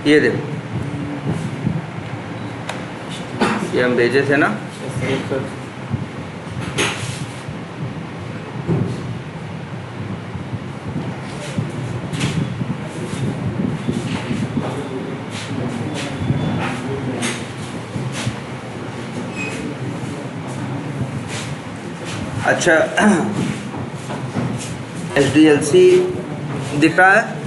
ये देखो, ये हम भेजे थे ना। अच्छा, HDLC दिख रहा है?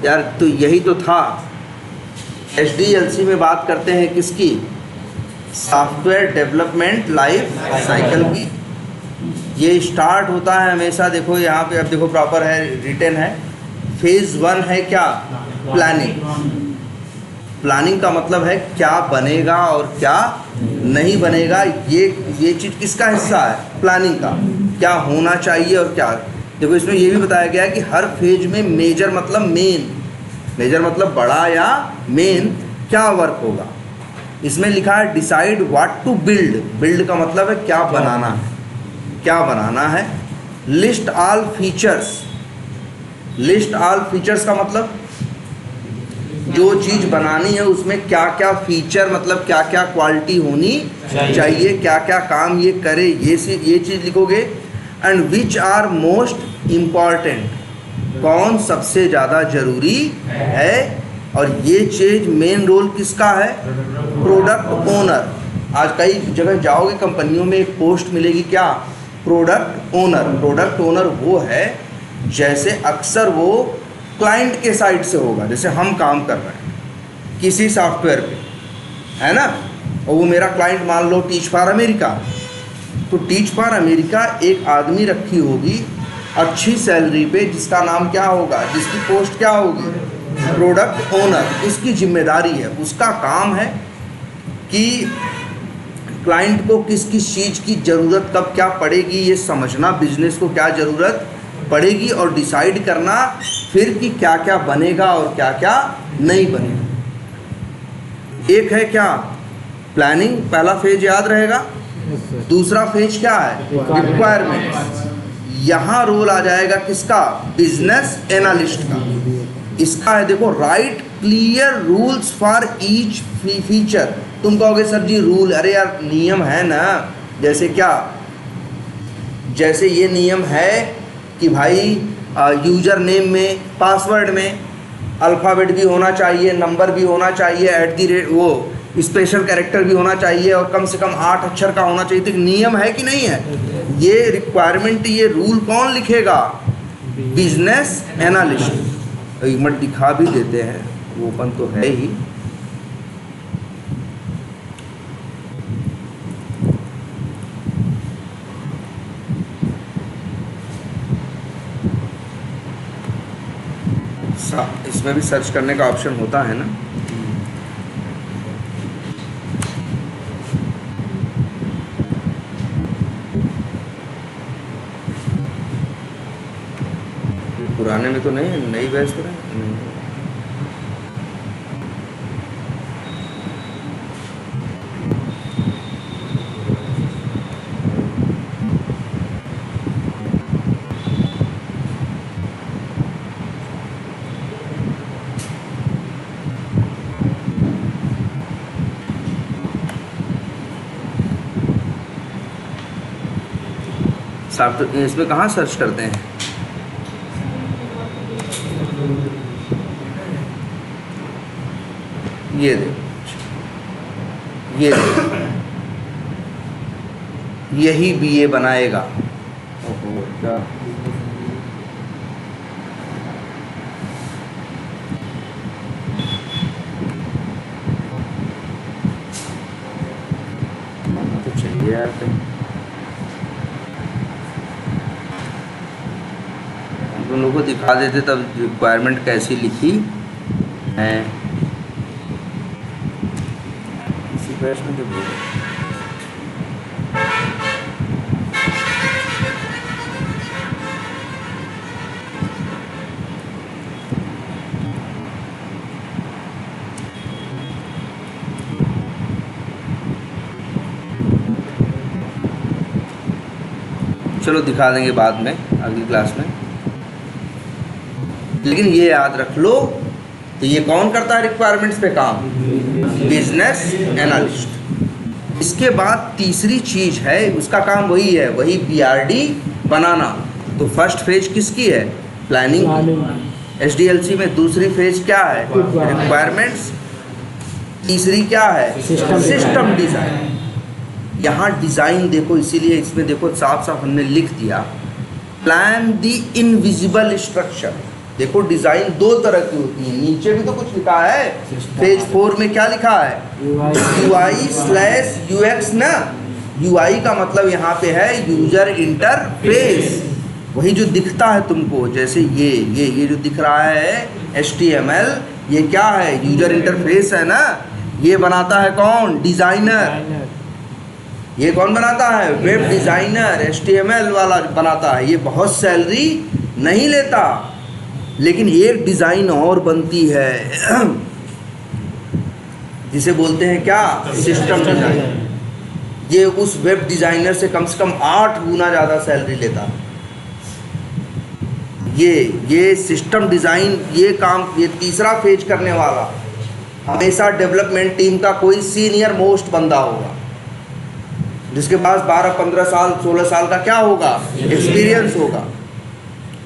यार तो यही तो था। HDLC में बात करते हैं किसकी? सॉफ्टवेयर डेवलपमेंट लाइफ साइकिल की। ये स्टार्ट होता है हमेशा, देखो यहाँ पे, अब देखो प्रॉपर है, रिटन है। फेज़ 1 है क्या? प्लानिंग। प्लानिंग का मतलब है क्या बनेगा और क्या नहीं बनेगा। ये चीज़ किसका हिस्सा है? प्लानिंग का। क्या होना चाहिए और क्या। देखो इसमें ये भी बताया गया है कि हर फेज में मेजर मतलब मेन, मेजर मतलब बड़ा या मेन, क्या वर्क होगा। इसमें लिखा है decide what to build. Build का मतलब है क्या बनाना है, क्या बनाना है। List all features. List all features का मतलब जो चीज़ बनानी है उसमें क्या क्या फीचर, मतलब क्या क्या क्वालिटी होनी चाहिए, क्या क्या काम ये करे, ये चीज़ लिखोगे। And which are most important, कौन सबसे ज़्यादा ज़रूरी है। और ये चीज़ मेन रोल किसका है? Product owner. आज कई जगह जाओगे कंपनियों में एक पोस्ट मिलेगी, क्या? Product owner. प्रोडक्ट ओनर वो है, जैसे अक्सर वो क्लाइंट के साइड से होगा। जैसे हम काम कर रहे हैं किसी सॉफ्टवेयर पे, है ना, और वो मेरा क्लाइंट मान लो टीच फॉर अमेरिका। तो टीच फॉर अमेरिका एक आदमी रखी होगी अच्छी सैलरी पे, जिसका नाम क्या होगा, जिसकी पोस्ट क्या होगी? Product owner. उसकी जिम्मेदारी है, उसका काम है कि क्लाइंट को किस किस चीज़ की ज़रूरत कब क्या पड़ेगी ये समझना, बिजनेस को क्या ज़रूरत पड़ेगी और डिसाइड करना फिर कि क्या क्या बनेगा और क्या क्या नहीं बनेगा। एक है क्या? प्लानिंग, पहला फेज याद रहेगा। दूसरा फेज क्या है? रिक्वायरमेंट। यहाँ रोल आ जाएगा किसका? बिजनेस एनालिस्ट का। इसका है देखो, right clear rules for each feature. तुम कहोगे सर जी रूल, अरे यार नियम है ना। जैसे क्या? जैसे ये नियम है कि भाई यूज़र नेम में, पासवर्ड में अल्फ़ाबेट भी होना चाहिए, नंबर भी होना चाहिए, @ वो स्पेशल कैरेक्टर भी होना चाहिए और कम से कम 8 अक्षर का होना चाहिए। तो नियम है कि नहीं है? ये रिक्वायरमेंट, ये रूल कौन लिखेगा? Business analyst. एक मिनट दिखा भी देते हैं, वो ओपन तो है ही। इसमें भी सर्च करने का ऑप्शन होता है ना। पुराने में तो नहीं, नई बैच तो नहीं। सॉफ्टवेयर इसमें कहाँ सर्च करते हैं? ये देखो, ये देखो, यही BA बनाएगा। ओहो, क्या तो चाहिए यार। तुम लोगों को दिखा देते तब रिक्वायरमेंट कैसी लिखी है। इसी बैच में जो चलो दिखा देंगे बाद में अगली क्लास में, लेकिन ये याद रख लो। तो ये कौन करता है रिक्वायरमेंट्स पे काम? Business analyst. इसके बाद तीसरी चीज है, उसका काम वही है, वही BRD बनाना। तो फर्स्ट फेज किसकी है? प्लानिंग। SDLC में दूसरी फेज क्या है? रिक्वायरमेंट्स। तीसरी क्या है? System design. यहाँ डिज़ाइन देखो, इसीलिए इसमें देखो साफ साफ हमने लिख दिया, प्लान द इनविजिबल स्ट्रक्चर। देखो डिज़ाइन दो तरह की होती है, नीचे भी तो कुछ लिखा है। पेज 4 में क्या लिखा है? UI/UX ना। UI का मतलब यहाँ पे है यूजर इंटरफेस, वही जो दिखता है तुमको, जैसे ये जो दिख रहा है HTML, ये क्या है? यूजर इंटरफेस है ना। ये बनाता है कौन? डिज़ाइनर। ये कौन बनाता है? Web designer. HTML वाला बनाता है। ये बहुत सैलरी नहीं लेता, लेकिन एक डिज़ाइन और बनती है जिसे बोलते हैं क्या? System design. ये उस वेब डिज़ाइनर से कम 8 गुना ज़्यादा सैलरी लेता। ये सिस्टम डिज़ाइन, ये काम, ये तीसरा फेज करने वाला हमेशा डेवलपमेंट टीम का कोई सीनियर मोस्ट बंदा होगा, जिसके पास 12-15 साल 16 साल का क्या होगा? एक्सपीरियंस होगा।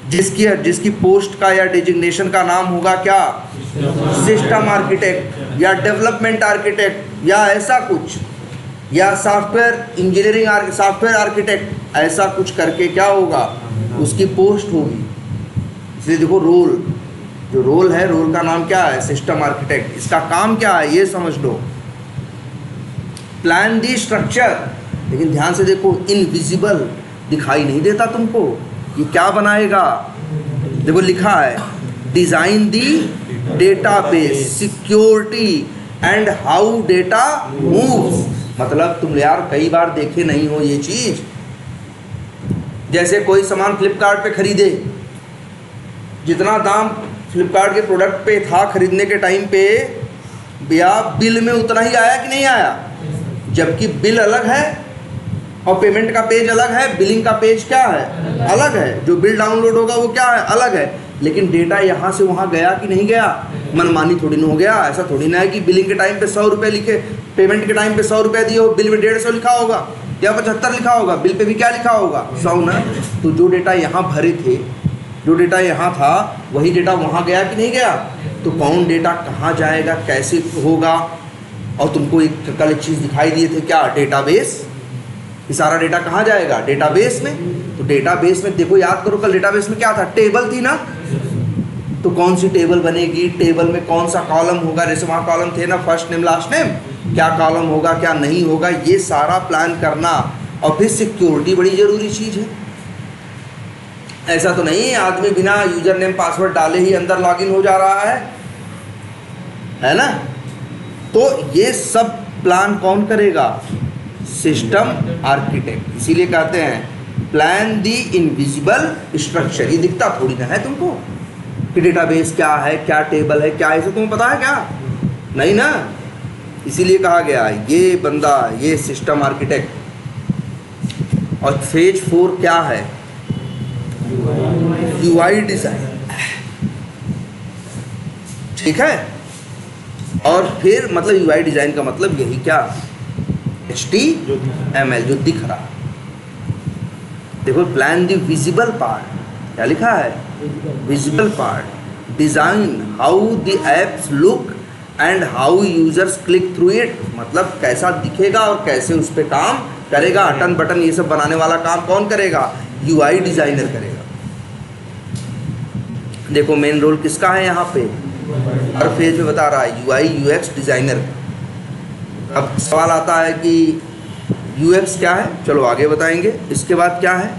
जिसकी पोस्ट का या डिजिग्नेशन का नाम होगा क्या? सिस्टम आर्किटेक्ट या डेवलपमेंट आर्किटेक्ट या ऐसा कुछ, या सॉफ्टवेयर इंजीनियरिंग सॉफ्टवेयर आर्किटेक्ट, ऐसा कुछ करके क्या होगा? उसकी पोस्ट होगी। इसलिए देखो जो रोल है, रोल का नाम क्या है? System architect. इसका काम क्या है ये समझ लो, प्लान दी स्ट्रक्चर। लेकिन ध्यान से देखो, इनविजिबल, दिखाई नहीं देता तुमको। ये क्या बनाएगा? देखो लिखा है design the database security and how data moves. मतलब तुम यार कई बार देखे नहीं हो ये चीज़। जैसे कोई सामान फ्लिपकार्ट पे खरीदे, जितना दाम फ्लिपकार्ट के प्रोडक्ट पे था खरीदने के टाइम पे, या बिल में उतना ही आया कि नहीं आया? जबकि बिल अलग है और पेमेंट का पेज अलग है, बिलिंग का पेज क्या है? अलग है। जो बिल डाउनलोड होगा वो क्या है? अलग है। लेकिन डेटा यहाँ से वहाँ गया कि नहीं गया? मनमानी थोड़ी ना हो गया। ऐसा थोड़ी ना है कि बिलिंग के टाइम पे 100 रुपये लिखे, पेमेंट के टाइम पे 100 रुपये दिए हो, बिल में 150 लिखा होगा या 75 लिखा होगा, बिल पे भी क्या लिखा होगा? 100 ना। तो जो डेटा यहाँ भरे थे, जो डेटा यहाँ था, वही डेटा वहाँ गया कि नहीं गया? तो कौन डेटा कहाँ जाएगा, कैसे होगा? और तुमको कल एक चीज़ दिखाई दिए थे क्या? डेटाबेस। ये सारा डेटा कहाँ जाएगा? डेटाबेस में। तो डेटाबेस में देखो, याद करो कल डेटाबेस में क्या था? टेबल थी ना। तो कौन सी टेबल बनेगी? टेबल में कौन सा कॉलम होगा? जैसे वहाँ कॉलम थे ना, फर्स्ट नेम लास्ट नेम, क्या कॉलम होगा क्या नहीं होगा, ये सारा प्लान करना। और फिर सिक्योरिटी बड़ी ज़रूरी चीज़ है। ऐसा तो नहीं आदमी बिना यूजर नेम पासवर्ड डाले ही अंदर लॉगिन हो जा रहा है ना। तो ये सब प्लान कौन करेगा? System architect. इसीलिए कहते हैं प्लान दी इनविजिबल स्ट्रक्चर। ये दिखता थोड़ी ना है तुमको कि डेटाबेस क्या है, क्या टेबल है, क्या है, इसे तुम्हें पता है क्या? नहीं ना। इसीलिए कहा गया ये बंदा, ये सिस्टम आर्किटेक्ट। और फेज 4 क्या है? UI design. ठीक है। और फिर मतलब UI डिज़ाइन का मतलब यही क्या? HTML जो दिख रहा। देखो प्लान द विजिबल पार्ट, क्या लिखा है? Visible part. Design how the apps look and how users click through it. मतलब कैसा दिखेगा और कैसे उस पर काम करेगा। अटन बटन ये सब बनाने वाला काम कौन करेगा? UI डिज़ाइनर करेगा। देखो मेन रोल किसका है यहाँ पे? हर फेज में बता रहा है UI UX डिज़ाइनर। अब सवाल आता है कि UX क्या है? चलो आगे बताएंगे। इसके बाद क्या है?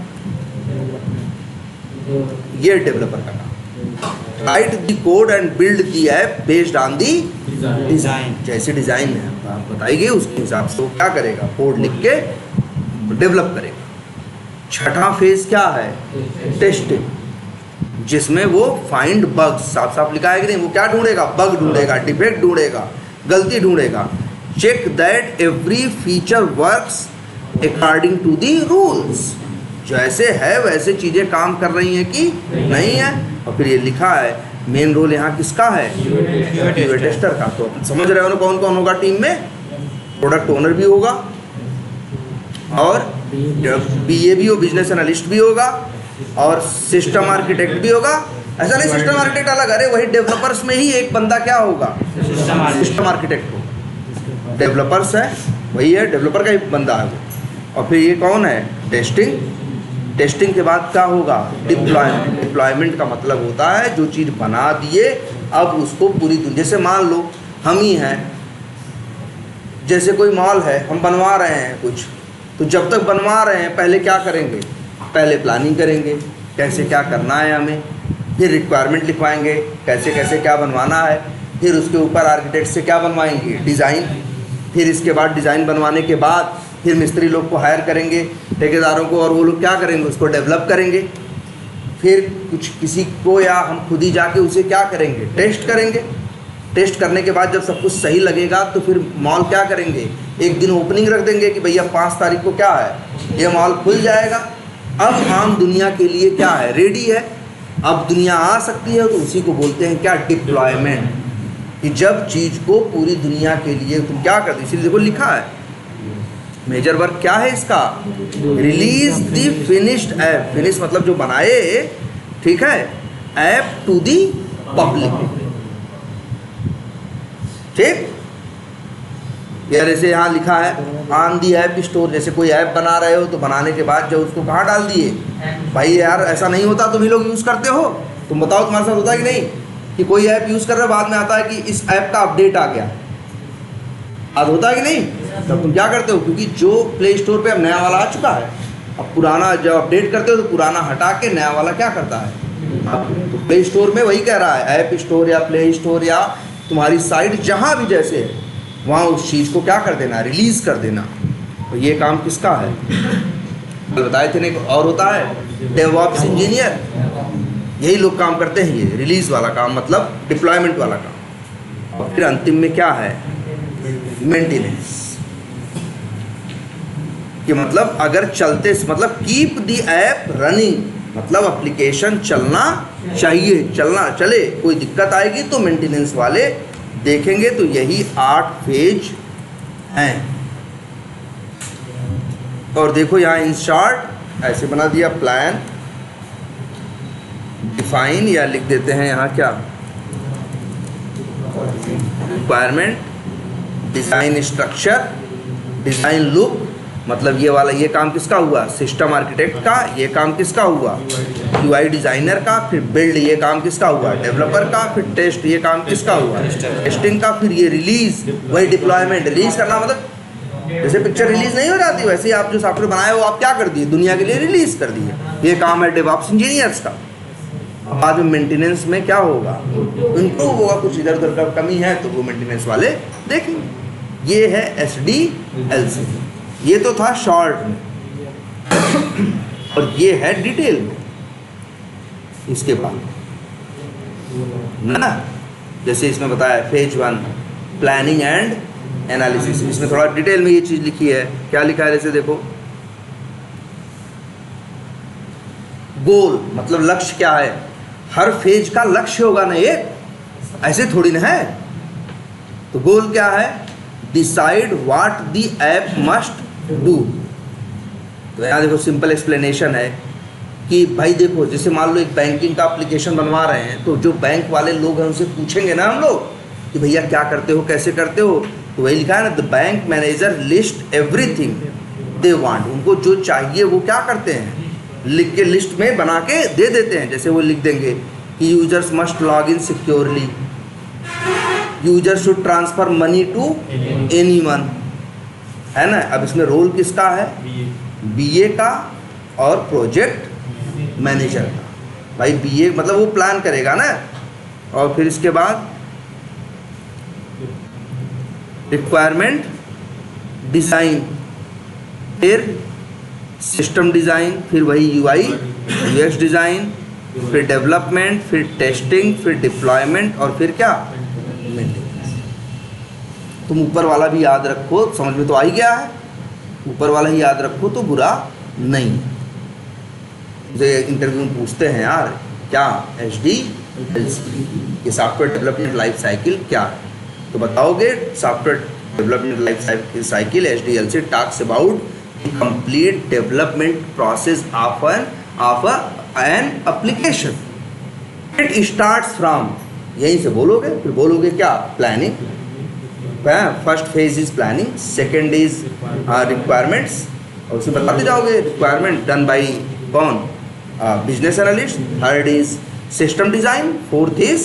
ये डेवलपर का काम। Right the code and build the app based on the design. जैसे डिज़ाइन है आप बताइए उसके हिसाब से वो क्या करेगा? कोड लिख के डेवलप करेगा। छठा फेज क्या है? टेस्टिंग, जिसमें वो फाइंड बग्स, साफ साफ लिखा है कि नहीं? वो क्या ढूंढेगा? बग ढूंढेगा, डिफेक्ट ढूंढेगा, गलती ढूंढेगा। Check that every feature works according to the rules. जैसे है वैसे चीज़ें काम कर रही हैं कि नहीं है। और फिर ये लिखा है मेन रोल यहाँ किसका है, यूए टेस्टर का। तो समझ रहे हो ना कौन कौन होगा टीम में, प्रोडक्ट ओनर भी होगा और बीए भी हो, बिजनेस एनालिस्ट भी होगा और सिस्टम आर्किटेक्ट भी होगा। ऐसा नहीं सिस्टम आर्किटेक्ट अलग, अरे वही डेवलपर्स में ही एक बंदा क्या होगा, सिस्टम आर्किटेक्ट हो। डेवलपर्स है वही है, डेवलपर का ही बंदा है वो। और फिर ये कौन है, टेस्टिंग। टेस्टिंग के बाद क्या होगा, डिप्लॉयमेंट। डिप्लॉयमेंट का मतलब होता है जो चीज़ बना दिए अब उसको पूरी दुनिया, जैसे मान लो हम ही हैं, जैसे कोई मॉल है हम बनवा रहे हैं कुछ, तो जब तक बनवा रहे हैं पहले क्या करेंगे, पहले प्लानिंग करेंगे कैसे क्या करना है हमें, फिर रिक्वायरमेंट लिखवाएंगे कैसे कैसे क्या बनवाना है, फिर उसके ऊपर आर्किटेक्ट से क्या बनवाएंगे, डिज़ाइन। फिर इसके बाद डिज़ाइन बनवाने के बाद फिर मिस्त्री लोग को हायर करेंगे, ठेकेदारों को, और वो लोग क्या करेंगे, उसको डेवलप करेंगे। फिर कुछ किसी को या हम खुद ही जाके उसे क्या करेंगे, टेस्ट करेंगे। टेस्ट करने के बाद जब सब कुछ सही लगेगा तो फिर मॉल क्या करेंगे, एक दिन ओपनिंग रख देंगे कि भैया 5 तारीख को क्या है, ये मॉल खुल जाएगा। अब आम दुनिया के लिए क्या है, रेडी है, अब दुनिया आ सकती है। तो उसी को बोलते हैं क्या, डिप्लॉयमेंट। कि जब चीज़ को पूरी दुनिया के लिए तुम क्या करते, इसीलिए देखो लिखा है मेजर वर्क क्या है इसका, release the finished app. Finish मतलब जो बनाए, ठीक है, ऐप टू दी पब्लिक। ठीक, या जैसे यहाँ लिखा है ऑन दी ऐप स्टोर, जैसे कोई ऐप बना रहे हो तो बनाने के बाद जो उसको कहाँ डाल दिए, भाई यार ऐसा नहीं होता, तुम ही लोग यूज़ करते हो, तुम बताओ तुम्हारे साथ होता है कि नहीं, कि कोई ऐप यूज़ कर रहे हो बाद में आता है कि इस ऐप का अपडेट आ गया, आज होता है कि नहीं। तब तुम क्या करते हो, क्योंकि जो प्ले स्टोर पे अब नया वाला आ चुका है, अब पुराना जब अपडेट करते हो तो पुराना हटा के नया वाला क्या करता है, तो प्ले स्टोर में वही कह रहा है, ऐप स्टोर या प्ले स्टोर या तुम्हारी साइट जहाँ भी जैसे है वहाँ उस चीज़ को क्या कर देना, रिलीज़ कर देना। तो ये काम किसका है, कल बताए थे ना, और होता है डेवऑप्स इंजीनियर, यही लोग काम करते हैं, ये रिलीज़ वाला काम मतलब डिप्लॉयमेंट वाला काम। और फिर अंतिम में क्या है, मेंटेनेंस, कि मतलब अगर चलते, मतलब कीप द ऐप रनिंग, मतलब एप्लीकेशन चलना चाहिए, चलना चले, कोई दिक्कत आएगी तो मेंटेनेंस वाले देखेंगे। तो यही 8 फेज हैं। और देखो यहाँ इन शॉर्ट ऐसे बना दिया, प्लान, डिफाइन, या लिख देते हैं यहाँ क्या, requirement, design structure, design look, मतलब ये वाला, ये काम किसका हुआ, सिस्टम आर्किटेक्ट का, ये काम किसका हुआ, यूआई डिज़ाइनर का, फिर बिल्ड, ये काम किसका हुआ, डेवलपर का, फिर टेस्ट, ये काम किसका हुआ, टेस्टिंग का, फिर ये रिलीज़, वही डिप्लॉयमेंट। रिलीज़ करना मतलब जैसे पिक्चर रिलीज़ नहीं हो जाती, वैसे ही आप जो सॉफ्टवेयर बनाए वो आप क्या कर दिए, दुनिया के लिए रिलीज़ कर दिए। ये काम है डेवऑप्स इंजीनियर्स का। बाद में मेंटेनेंस में क्या होगा, इम्प्रूव होगा, कुछ इधर उधर का कमी है तो वो मेंटेनेंस वाले देखेंगे। ये है SDLC। ये तो था शॉर्ट में, और ये है डिटेल में। इसके बाद ना, जैसे इसमें बताया फेज 1 प्लानिंग एंड एनालिसिस, इसमें थोड़ा डिटेल में ये चीज़ लिखी है। क्या लिखा है, जैसे देखो, गोल मतलब लक्ष्य क्या है, हर फेज का लक्ष्य होगा ना, एक ऐसे थोड़ी ना है। तो गोल क्या है, decide what the app must do. तो यहाँ देखो सिंपल एक्सप्लेनेशन है कि भाई देखो, जैसे मान लो एक बैंकिंग का एप्लीकेशन बनवा रहे हैं, तो जो बैंक वाले लोग हैं उनसे पूछेंगे ना हम लोग कि भैया क्या करते हो, कैसे करते हो। तो वही लिखा है ना, the bank manager list everything they want. उनको जो चाहिए वो क्या करते हैं, लिख के लिस्ट में बना के दे देते हैं। जैसे वो लिख देंगे कि users must log in securely, user should transfer money to anyone, है ना। अब इसमें रोल किसका है, BA का और प्रोजेक्ट मैनेजर का। भाई BA मतलब वो प्लान करेगा ना, और फिर इसके बाद रिक्वायरमेंट डिज़ाइन, फिर सिस्टम डिज़ाइन, फिर वही UI UX डिज़ाइन, फिर डेवलपमेंट, फिर टेस्टिंग, फिर डिप्लॉयमेंट, और फिर क्या, मेंटेनेंस। तुम ऊपर वाला भी याद रखो, समझ में तो आ ही गया है, ऊपर वाला ही याद रखो तो बुरा नहीं। मुझे इंटरव्यू में पूछते हैं यार क्या HDLC ये सॉफ्टवेयर डेवलपमेंट लाइफ साइकिल क्या है, तो बताओगे software development life cycle HDLC talks about complete development process of an application. It starts from, यहीं से बोलोगे, फिर बोलोगे क्या, planning, first phase is planning, second is requirements, और उसमें बताते जाओगे रिक्वायरमेंट डन बाई कौन, business analyst, third is system design, fourth is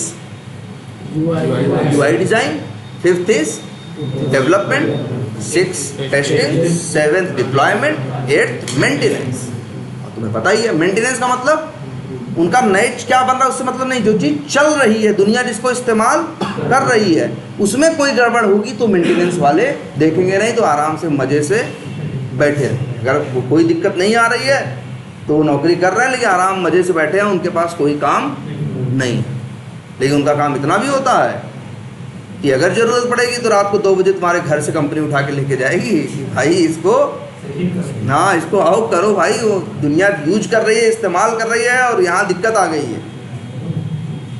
UI design, fifth is development, six testing, seventh deployment, eighth maintenance. तुम्हें पता ही है मेंटेनेंस का मतलब उनका नेट क्या बन रहा है उससे मतलब नहीं, जो चीज़ चल रही है दुनिया जिसको इस्तेमाल कर रही है उसमें कोई गड़बड़ होगी तो मेंटेनेंस वाले देखेंगे नहीं, तो आराम से मज़े से बैठे हैं। अगर कोई दिक्कत नहीं आ रही है तो वो नौकरी कर रहे हैं लेकिन आराम मज़े से बैठे हैं, उनके पास कोई काम नहीं है। लेकिन उनका काम इतना भी होता है कि अगर ज़रूरत पड़ेगी तो रात को 2 बजे तुम्हारे घर से कंपनी उठा के लेके जाएगी, भाई इसको हाँ इसको आओ करो भाई, वो दुनिया यूज कर रही है, इस्तेमाल कर रही है और यहाँ दिक्कत आ गई है।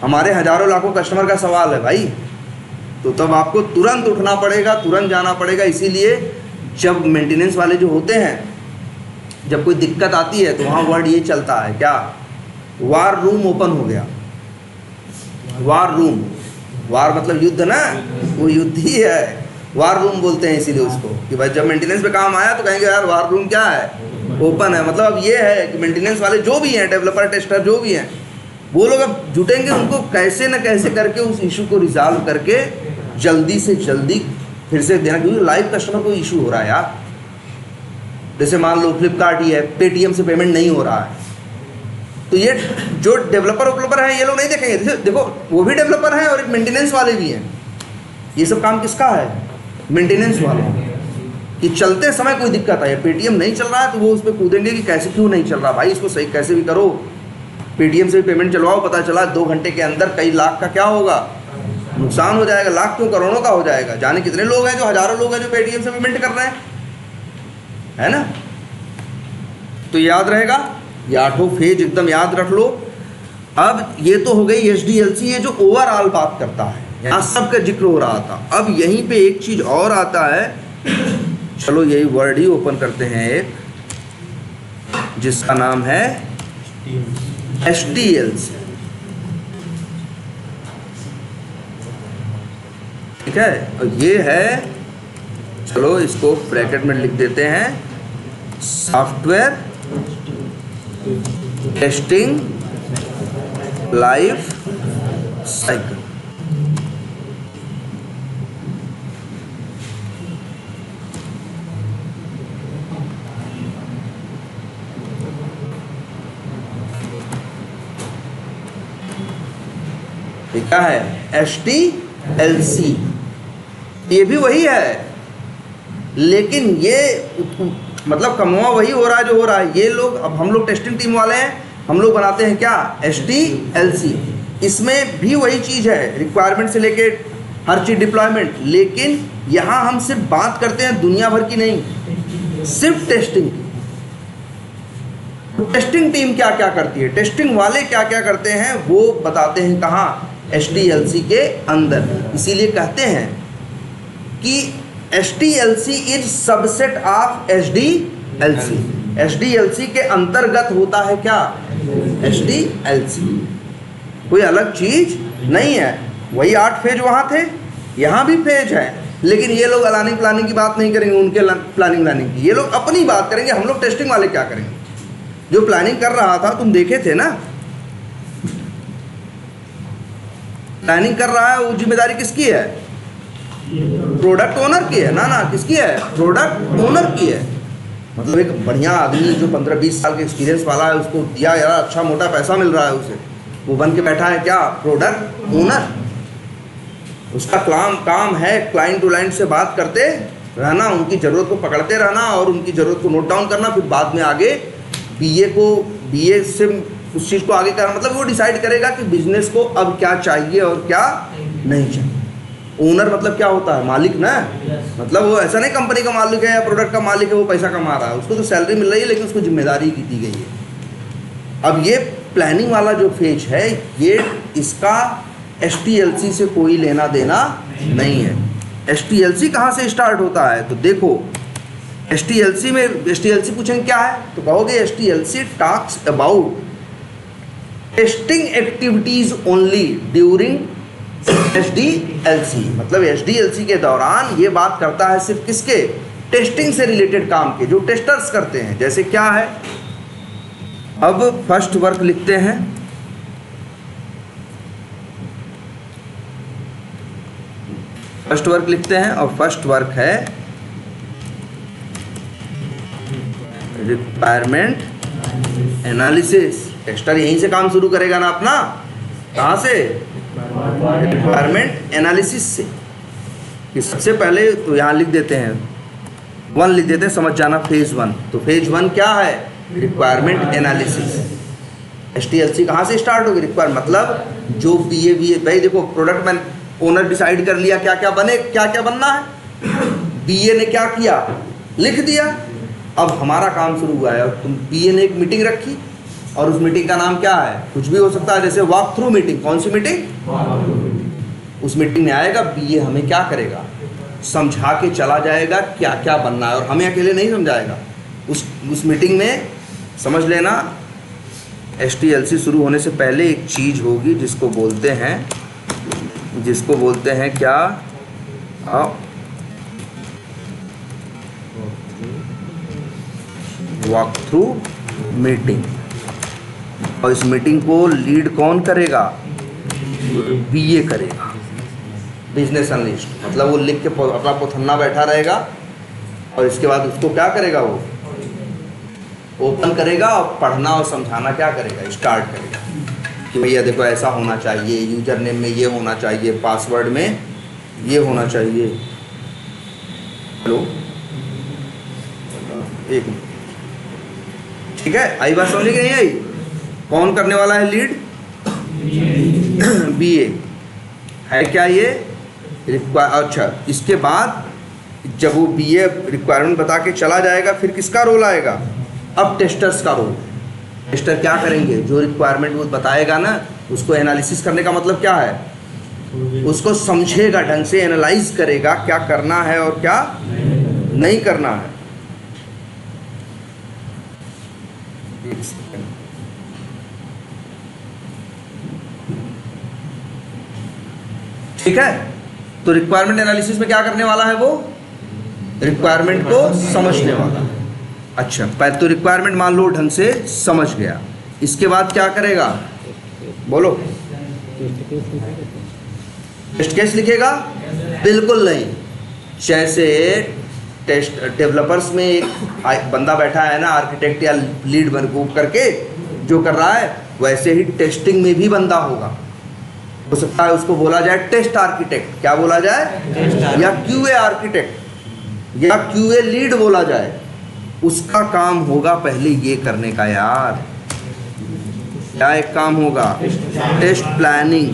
हमारे हज़ारों लाखों कस्टमर का सवाल है भाई, तो तब आपको तुरंत उठना पड़ेगा, तुरंत जाना पड़ेगा। इसीलिए जब मेंटेनेंस वाले जो होते हैं, जब कोई दिक्कत आती है तो वहाँ वर्ड ये चलता है क्या, वार रूम ओपन हो गया। वार रूम, वार मतलब युद्ध ना, वो युद्ध ही है, वार रूम बोलते हैं इसीलिए उसको, कि भाई जब मेंटेनेंस पे काम आया तो कहेंगे यार वार रूम क्या है, ओपन है। मतलब अब ये है कि मेंटेनेंस वाले जो भी हैं, डेवलपर टेस्टर जो भी हैं, वो लोग अब जुटेंगे, उनको कैसे न कैसे करके उस इशू को रिजॉल्व करके जल्दी से जल्दी फिर से देना, क्योंकि लाइव कस्टमर को इशू हो रहा है यार। जैसे मान लो फ्लिपकार्ट ही है, पेटीएम से पेमेंट नहीं हो रहा है, तो ये जो डेवलपर है ये लोग नहीं देखेंगे। देखो वो भी डेवलपर हैं और एक मेंटेनेंस वाले भी हैं। ये सब काम किसका है, मेंटेनेंस वालों, कि चलते समय कोई दिक्कत आए, पेटीएम नहीं चल रहा है तो वो उस पर कूदेंगे कि कैसे क्यों नहीं चल रहा भाई, इसको सही कैसे भी करो, पेटीएम से भी पेमेंट चलवाओ, पता चला 2 घंटे के अंदर कई लाख का क्या होगा, नुकसान हो जाएगा, लाख क्यों करोड़ों का हो जाएगा। जाने कितने लोग हैं, जो हज़ारों लोग हैं जो पेटीएम से पेमेंट कर रहे हैं, है ना। तो याद रहेगा, ये 8 फेज एकदम याद रख लो। अब ये तो हो गई HDLC, ये जो ओवरऑल बात करता है, यहाँ सब का जिक्र हो रहा था। अब यहीं पे एक चीज़ और आता है, चलो यही वर्ड ही ओपन करते हैं एक, जिसका नाम है HDLC, ठीक है। और ये है, चलो इसको ब्रैकेट में लिख देते हैं, सॉफ्टवेयर टेस्टिंग लाइफ साइकिल। क्या है HDLC, ये भी वही है, लेकिन ये मतलब कमवा वही हो रहा है जो हो रहा है। ये लोग, अब हम लोग टेस्टिंग टीम वाले हैं, हम लोग बनाते हैं क्या, HDLC, इसमें भी वही चीज़ है, रिक्वायरमेंट से लेके हर चीज़ डिप्लॉयमेंट। लेकिन यहाँ हम सिर्फ बात करते हैं दुनिया भर की नहीं, सिर्फ टेस्टिंग की। टेस्टिंग टीम क्या क्या करती है, टेस्टिंग वाले क्या क्या करते हैं, वो बताते हैं कहाँ, HDLC के अंदर। इसीलिए कहते हैं कि HDLC is subset of HDLC। HDLC के अंतर्गत होता है क्या, HDLC, कोई अलग चीज नहीं है। वही 8 फेज वहाँ थे, यहाँ भी फेज है, लेकिन ये लोग अलानिंग प्लानिंग की बात नहीं करेंगे, उनके प्लानिंग की, ये लोग अपनी बात करेंगे। हम लोग टेस्टिंग वाले क्या करेंगे, जो प्लानिंग कर रहा था तुम देखे थे ना, प्लानिंग कर रहा है, वो जिम्मेदारी किसकी है, प्रोडक्ट ओनर की है ना, किसकी है, प्रोडक्ट ओनर की है। मतलब एक बढ़िया आदमी जो 15-20 साल के एक्सपीरियंस वाला है, उसको दिया यार अच्छा मोटा पैसा मिल रहा है उसे, वो बन के बैठा है क्या, प्रोडक्ट ओनर। उसका काम है क्लाइंट टू क्लाइंट से बात करते रहना, उनकी ज़रूरत को पकड़ते रहना और उनकी ज़रूरत को नोट डाउन करना, फिर बाद में आगे BA से उस चीज़ को आगे करना। मतलब वो डिसाइड करेगा कि बिजनेस को अब क्या चाहिए और क्या नहीं चाहिए। ओनर मतलब क्या होता है, मालिक ना, मतलब वो ऐसा नहीं कंपनी का मालिक है या प्रोडक्ट का मालिक है, वो पैसा कमा रहा है, उसको तो सैलरी मिल रही है लेकिन उसको जिम्मेदारी की दी गई है। अब ये प्लानिंग वाला जो फेज है, ये इसका STLC से कोई लेना देना नहीं है। STLC कहाँ से स्टार्ट होता है? तो देखो STLC में, STLC पूछेंगे क्या है तो कहोगे STLC talks about testing activities only during SDLC। मतलब SDLC के दौरान ये बात करता है सिर्फ किसके? टेस्टिंग से रिलेटेड काम के, जो टेस्टर्स करते हैं। जैसे क्या है, अब फर्स्ट वर्क लिखते हैं। फर्स्ट वर्क लिखते हैं और फर्स्ट वर्क है रिक्वायरमेंट एनालिसिस। टेस्टर यहीं से काम शुरू करेगा ना अपना। कहाँ से? रिक्वायरमेंट एनालिसिस से। कि सबसे पहले तो यहाँ लिख देते हैं 1 लिख देते हैं, समझ जाना फेज 1। तो फेज 1 क्या है? Requirement analysis. STLC कहाँ से स्टार्ट होगी? रिक्वायर मतलब जो BA भाई देखो, प्रोडक्ट में ओनर डिसाइड कर लिया क्या क्या बने, क्या क्या बनना है। BA ने क्या किया? लिख दिया। अब हमारा काम शुरू हुआ है और तुम BA ने एक मीटिंग रखी और उस मीटिंग का नाम क्या है? कुछ भी हो सकता है, जैसे वॉक थ्रू मीटिंग। कौन सी मीटिंग? उस मीटिंग में आएगा BA, हमें क्या करेगा? समझा के चला जाएगा क्या क्या बनना है, और हमें अकेले नहीं समझाएगा। उस मीटिंग में समझ लेना, STLC शुरू होने से पहले एक चीज़ होगी जिसको बोलते हैं क्या? Walk through meeting. और इस मीटिंग को लीड कौन करेगा? BA करेगा, बिजनेस एनालिस्ट। मतलब वो लिख के अपना पोथन्ना बैठा रहेगा और इसके बाद उसको क्या करेगा? वो ओपन करेगा और पढ़ना और समझाना क्या करेगा? स्टार्ट करेगा कि भैया देखो ऐसा होना चाहिए, यूजर नेम में ये होना चाहिए, पासवर्ड में ये होना चाहिए। हेलो, एक मिनट, ठीक है? आई बात समझ कि नहीं आई? कौन करने वाला है लीड? BA है क्या ये? अच्छा, इसके बाद जब वो BA रिक्वायरमेंट बता के चला जाएगा, फिर किसका रोल आएगा? अब टेस्टर्स का रोल। टेस्टर क्या करेंगे? जो रिक्वायरमेंट वो बताएगा ना, उसको एनालिसिस करने का मतलब क्या है? उसको समझेगा, ढंग से एनालाइज करेगा क्या करना है और क्या नहीं करना है। ठीक है? तो रिक्वायरमेंट एनालिसिस में क्या करने वाला है? वो रिक्वायरमेंट को समझने वाला है। अच्छा, पहले तो रिक्वायरमेंट मान लो ढंग से समझ गया, इसके बाद क्या करेगा? बोलो। टेस्ट केस लिखेगा? बिल्कुल नहीं। जैसे टेस्ट डेवलपर्स में एक बंदा बैठा है ना, आर्किटेक्ट या लीड ग्रुप करके जो कर रहा है, वैसे ही टेस्टिंग में भी बंदा होगा। हो सकता है उसको बोला जाए टेस्ट आर्किटेक्ट। क्या बोला जाए? या QA आर्किटेक्ट या QA लीड बोला जाए। उसका काम होगा पहले ये करने का यार। क्या एक काम होगा? Test planning.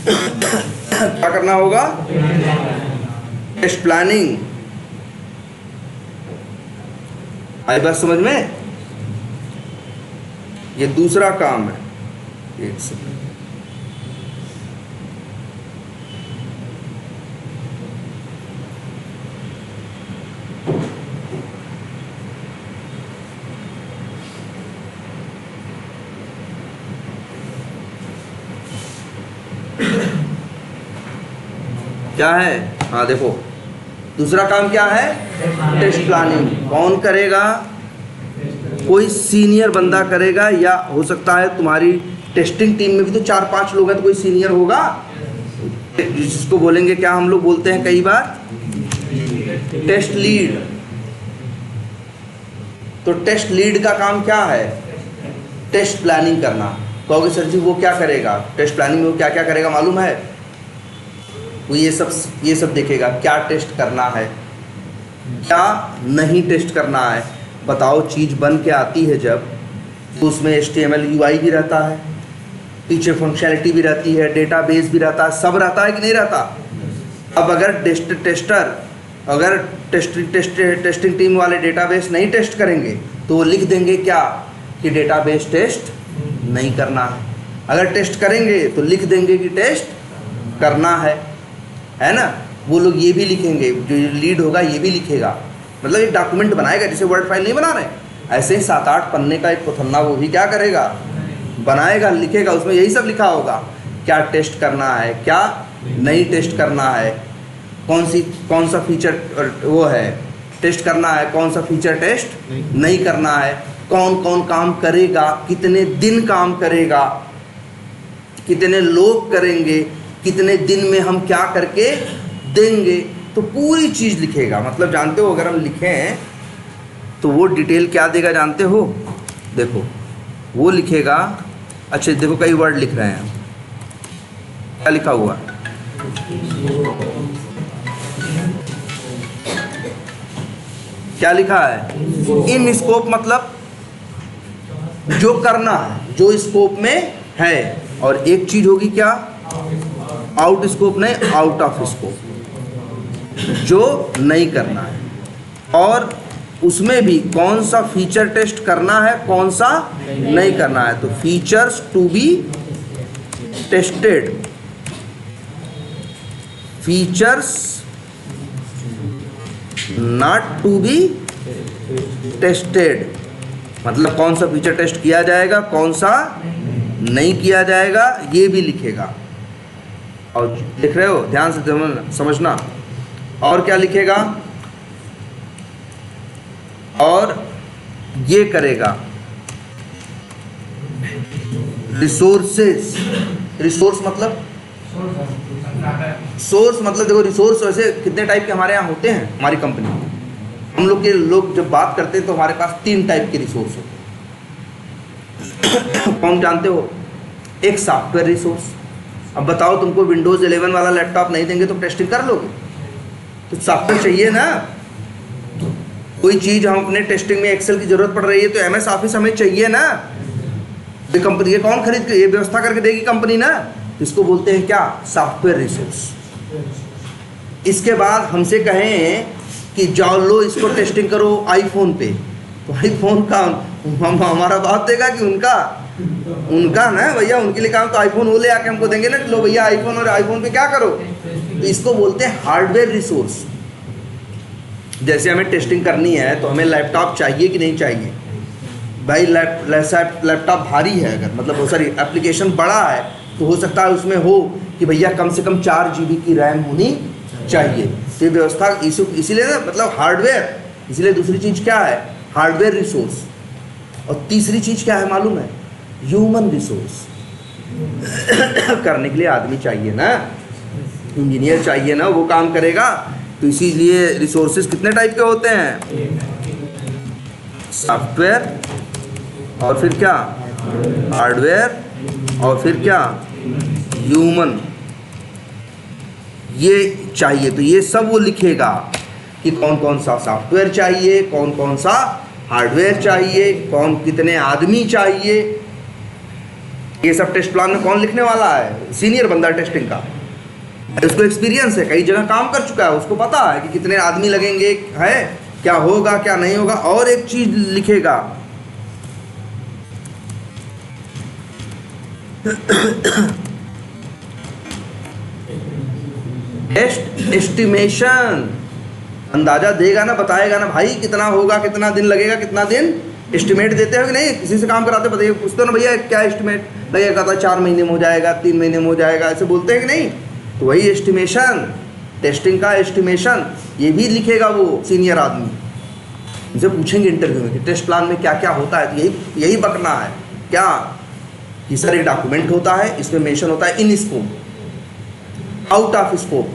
क्या करना होगा? Test planning. आई बात समझ में? ये दूसरा काम है। एक सेकंड, क्या है? हाँ देखो, दूसरा काम क्या है? Test planning. कौन करेगा? कोई सीनियर बंदा करेगा, या हो सकता है तुम्हारी टेस्टिंग टीम में भी तो 4-5 लोग हैं, तो कोई सीनियर होगा जिसको बोलेंगे क्या हम लोग बोलते हैं कई बार? Test lead. तो टेस्ट लीड का काम क्या है? टेस्ट प्लानिंग करना। कहोगे सर जी वो क्या करेगा? टेस्ट प्लानिंग में वो क्या क्या करेगा मालूम है? वो ये सब देखेगा क्या टेस्ट करना है, क्या नहीं टेस्ट करना है। बताओ, चीज़ बन के आती है जब, तो उसमें HTML UI भी रहता है, पीछे फंक्शनैलिटी भी रहती है, डेटाबेस भी रहता है, सब रहता है कि नहीं रहता? अब अगर टेस्टर अगर टेस्टिंग टीम वाले डेटाबेस नहीं टेस्ट करेंगे तो वो लिख देंगे क्या कि डेटाबेस टेस्ट नहीं करना है। अगर टेस्ट करेंगे तो लिख देंगे कि टेस्ट करना है ना। वो लोग ये भी लिखेंगे, जो लीड होगा ये भी लिखेगा, मतलब एक डॉक्यूमेंट बनाएगा। जैसे वर्ड फाइल नहीं बना रहे, ऐसे ही 7-8 पन्ने का एक पथन्ना वो भी क्या करेगा, बनाएगा, लिखेगा। उसमें यही सब लिखा होगा, क्या टेस्ट करना है, क्या नहीं टेस्ट करना है, कौन सा फीचर वो है टेस्ट करना है, कौन सा फीचर टेस्ट नहीं करना है, कौन कौन काम करेगा, कितने दिन काम करेगा, कितने लोग करेंगे, कितने दिन में हम क्या करके देंगे, तो पूरी चीज़ लिखेगा। मतलब जानते हो, अगर हम लिखें तो वो डिटेल क्या देगा जानते हो, देखो वो लिखेगा। अच्छा देखो कई वर्ड लिख रहे हैं, क्या लिखा हुआ, क्या लिखा है, इन स्कोप, मतलब जो करना है, जो स्कोप में है। और एक चीज होगी क्या, आउट स्कोप नहीं, आउट ऑफ स्कोप, जो नहीं करना है। और उसमें भी कौन सा फीचर टेस्ट करना है, कौन सा नहीं करना है। तो features to be tested, features not to be tested, मतलब कौन सा फीचर टेस्ट किया जाएगा, कौन सा नहीं किया जाएगा, ये भी लिखेगा। और लिख रहे हो, ध्यान से समझना। और क्या लिखेगा, और ये करेगा रिसोर्सेस। रिसोर्स मतलब देखो, रिसोर्स वैसे कितने टाइप के हमारे यहाँ होते हैं हमारी कंपनी में। हम लोग जब बात करते हैं तो हमारे पास 3 टाइप के रिसोर्स होते हैं। कौन जानते हो, एक सॉफ्टवेयर रिसोर्स। अब बताओ तुमको विंडोज़ 11 वाला लैपटॉप नहीं देंगे तो टेस्टिंग कर लोगे, तो सॉफ्टवेयर चाहिए ना। कोई चीज़ हम अपने टेस्टिंग में एक्सेल की ज़रूरत पड़ रही है तो MS ऑफिस हमें चाहिए ना। ये कंपनी, ये कौन खरीद के, ये व्यवस्था करके देगी कंपनी ना। इसको बोलते हैं क्या, सॉफ्टवेयर रिसोर्स। इसके बाद हमसे कहें कि जाओ लो इसको टेस्टिंग करो आईफोन पे, तो आईफोन का हमारा बात देगा कि उनका ना भैया, उनके लिए काम तो आईफोन वो ले आके हमको देंगे ना, लो भैया आईफोन, और आईफोन पे क्या करो। तो इसको बोलते हैं हार्डवेयर रिसोर्स। जैसे हमें टेस्टिंग करनी है तो हमें लैपटॉप चाहिए कि नहीं चाहिए भाई। लैपटॉप भारी है, अगर मतलब सॉरी एप्लीकेशन बड़ा है तो हो सकता है उसमें हो कि भैया कम से कम 4 GB की रैम होनी चाहिए। तो ये व्यवस्था इसीलिए ना, मतलब हार्डवेयर। इसीलिए दूसरी चीज़ क्या है, हार्डवेयर रिसोर्स। और तीसरी चीज़ क्या है मालूम है, ह्यूमन रिसोर्स। करने के लिए आदमी चाहिए ना, इंजीनियर चाहिए ना, वो काम करेगा। तो इसीलिए रिसोर्सेज कितने टाइप के होते हैं, सॉफ्टवेयर, और फिर क्या हार्डवेयर, और फिर क्या ह्यूमन, ये चाहिए। तो ये सब वो लिखेगा कि कौन कौन सा सॉफ्टवेयर चाहिए, कौन कौन सा हार्डवेयर चाहिए, कौन कितने आदमी चाहिए। ये सब टेस्ट प्लान में कौन लिखने वाला है, सीनियर बंदा टेस्टिंग का, उसको एक्सपीरियंस है, कई जगह काम कर चुका है, उसको पता है कि कितने आदमी लगेंगे, है क्या होगा क्या नहीं होगा। और एक चीज लिखेगा, टेस्ट एस्टिमेशन, अंदाजा देगा ना, बताएगा ना भाई कितना होगा, कितना दिन लगेगा, कितना दिन एस्टिमेट देते हो कि नहीं। किसी से काम कराते बताइए, पूछते हो ना भैया क्या एस्टिमेट लगेगा, था 4 महीने में हो जाएगा, 3 महीने में हो जाएगा, ऐसे बोलते हैं कि नहीं। तो वही एस्टिमेशन, टेस्टिंग का एस्टिमेशन, ये भी लिखेगा वो सीनियर आदमी। उनसे पूछेंगे इंटरव्यू में कि टेस्ट प्लान में क्या क्या होता है, तो यही बकना है क्या कि सर एक डॉक्यूमेंट होता है, इसमें मेंशन होता है in scope, out of scope,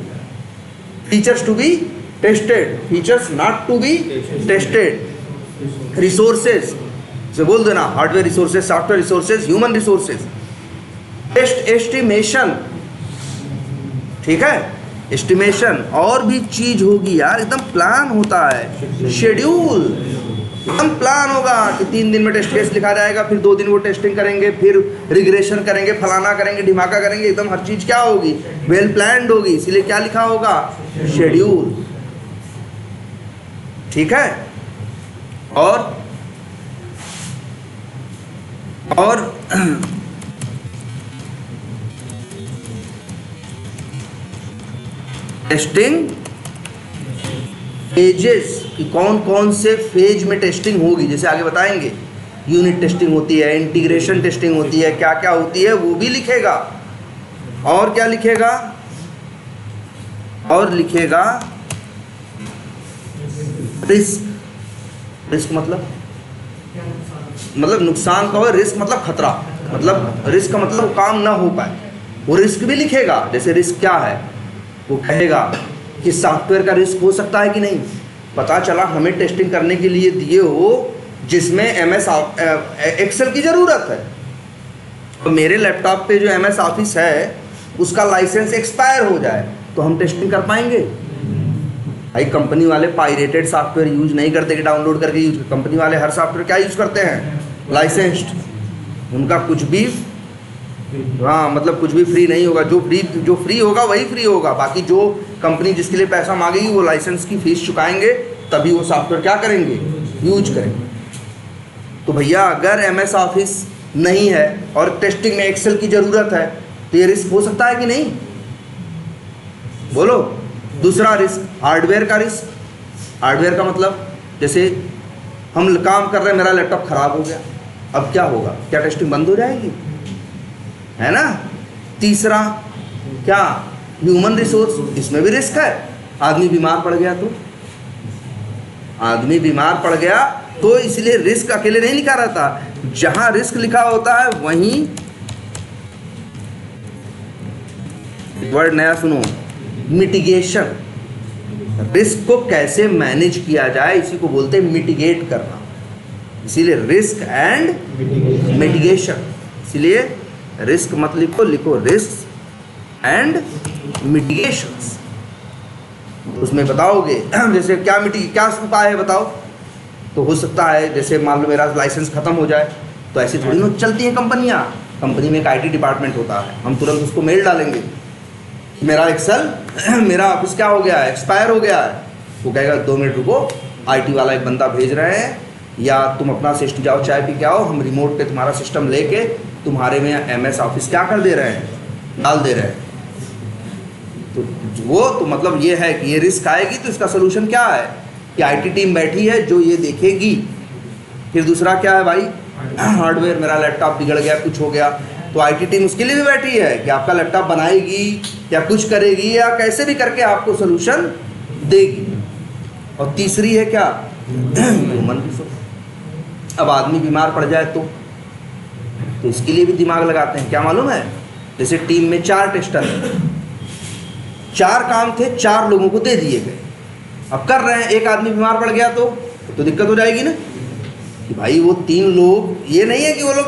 features to be tested, features not to be tested, resources से बोल देना, hardware resources, software resources, human resources, test estimation, ठीक है, एस्टिमेशन। और भी चीज होगी यार, एकदम प्लान होता है, शेड्यूल, एकदम प्लान होगा कि 3 दिन में टेस्ट केस लिखा जाएगा, फिर 2 दिन वो टेस्टिंग करेंगे, फिर रिग्रेशन करेंगे, फलाना करेंगे, ढिमाका करेंगे, एकदम हर चीज़ क्या होगी, वेल प्लान्ड होगी। इसीलिए क्या लिखा होगा, शेड्यूल। ठीक है। और टेस्टिंग फेजेस कि कौन कौन से फेज में टेस्टिंग होगी, जैसे आगे बताएंगे। यूनिट टेस्टिंग होती है, इंटीग्रेशन टेस्टिंग होती है, क्या क्या होती है वो भी लिखेगा। और क्या लिखेगा, और लिखेगा रिस्क मतलब नुकसान का हो, रिस्क मतलब खतरा, मतलब रिस्क का मतलब काम ना हो पाए, वो रिस्क भी लिखेगा। जैसे रिस्क क्या है, वो कहेगा कि सॉफ्टवेयर का रिस्क हो सकता है कि नहीं। पता चला हमें टेस्टिंग करने के लिए दिए हो जिसमें MS एक्सेल की ज़रूरत है, तो मेरे लैपटॉप पे जो MS ऑफिस है उसका लाइसेंस एक्सपायर हो जाए तो हम टेस्टिंग कर पाएंगे? भाई कंपनी वाले पायरेटेड सॉफ्टवेयर यूज नहीं करते कि डाउनलोड करके यूज, कंपनी वाले हर सॉफ्टवेयर क्या यूज करते हैं, लाइसेंस्ड। उनका कुछ भी, हाँ मतलब कुछ भी फ्री नहीं होगा, जो फ्री होगा वही फ्री होगा, बाकी जो कंपनी जिसके लिए पैसा मांगेगी वो लाइसेंस की फीस चुकाएंगे, तभी वो सॉफ्टवेयर क्या करेंगे, यूज करेंगे। तो भैया अगर MS ऑफिस नहीं है और टेस्टिंग में एक्सेल की ज़रूरत है तो ये रिस्क हो सकता है कि नहीं, बोलो। दूसरा रिस्क, हार्डवेयर का रिस्क। हार्डवेयर का मतलब जैसे हम काम कर रहे हैं, मेरा लैपटॉप ख़राब हो गया, अब क्या होगा, क्या टेस्टिंग बंद हो जाएगी, है ना। तीसरा क्या, ह्यूमन रिसोर्स, इसमें भी रिस्क है। आदमी बीमार पड़ गया तो, आदमी बीमार पड़ गया तो इसलिए रिस्क अकेले नहीं लिखा रहता, जहां रिस्क लिखा होता है वहीं वर्ड नया सुनो, मिटिगेशन। रिस्क को कैसे मैनेज किया जाए इसी को बोलते हैं मिटिगेट करना, इसीलिए रिस्क एंड मिटिगेशन। इसलिए रिस्क मत लिखो, लिखो रिस्क एंड मिटिगेशंस। उसमें बताओगे जैसे क्या उपाय है बताओ। तो हो सकता है जैसे मान लो मेरा लाइसेंस ख़त्म हो जाए, तो ऐसी थोड़ी ना चलती हैं कंपनियां। कंपनी में एक IT डिपार्टमेंट होता है, हम तुरंत उसको मेल डालेंगे मेरा एक्सेल मेरा ऑफिस क्या हो गया है, एक्सपायर हो गया है। वो कहेगा 2 मिनट रुको, IT वाला एक बंदा भेज रहे हैं, या तुम अपना सिस्टम जाओ चाय पी के आओ, हम रिमोट पे तुम्हारा सिस्टम लेके तुम्हारे में MS ऑफिस क्या कर दे रहे हैं, डाल दे रहे हैं। तो वो तो मतलब ये है कि ये रिस्क आएगी तो इसका सोल्यूशन क्या है कि IT टीम बैठी है जो ये देखेगी। फिर दूसरा क्या है भाई, हार्डवेयर, मेरा लैपटॉप बिगड़ गया, कुछ हो गया, तो IT टीम उसके लिए भी बैठी है कि आपका लैपटॉप बनाएगी या कुछ करेगी या कैसे भी करके आपको सोल्यूशन देगी। और तीसरी है क्या, ह्यूमन रिसोर्स। अब आदमी बीमार पड़ जाए तो इसके लिए भी दिमाग लगाते हैं। क्या मालूम है, जैसे टीम में 4 टेस्टर हैं, 4 काम थे, 4 लोगों को दे दिए गए, अब कर रहे हैं, एक आदमी बीमार पड़ गया तो दिक्कत हो जाएगी ना कि भाई वो 3 लोग, ये नहीं है कि वो लोग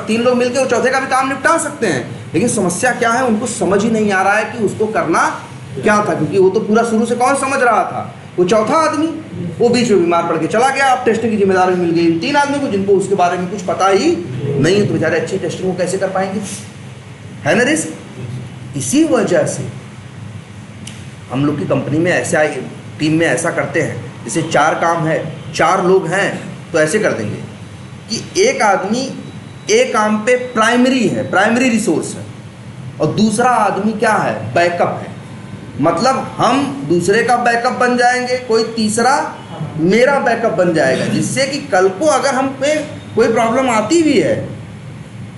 3 लोग मिलकर वो चौथे का भी काम निपटा सकते हैं, लेकिन समस्या क्या है, उनको समझ ही नहीं आ रहा है कि उसको करना क्या था, क्योंकि वो तो पूरा शुरू से कौन समझ रहा था, वो चौथा आदमी, वो बीच में बीमार पड़ के चला गया। अब टेस्टिंग की जिम्मेदारी मिल गई इन 3 आदमी को जिनको उसके बारे में कुछ पता ही नहीं है, तो बेचारे अच्छी टेस्टिंग को कैसे कर पाएंगे, है ना रिस्क। इसी वजह से हम लोग की कंपनी में ऐसा, टीम में ऐसा करते हैं, जैसे 4 काम है, 4 लोग हैं, तो ऐसे कर देंगे कि एक आदमी एक काम पे प्राइमरी रिसोर्स है, और दूसरा आदमी क्या है, बैकअप है। मतलब हम दूसरे का बैकअप बन जाएंगे, कोई तीसरा मेरा बैकअप बन जाएगा, जिससे कि कल को अगर हम पे कोई प्रॉब्लम आती भी है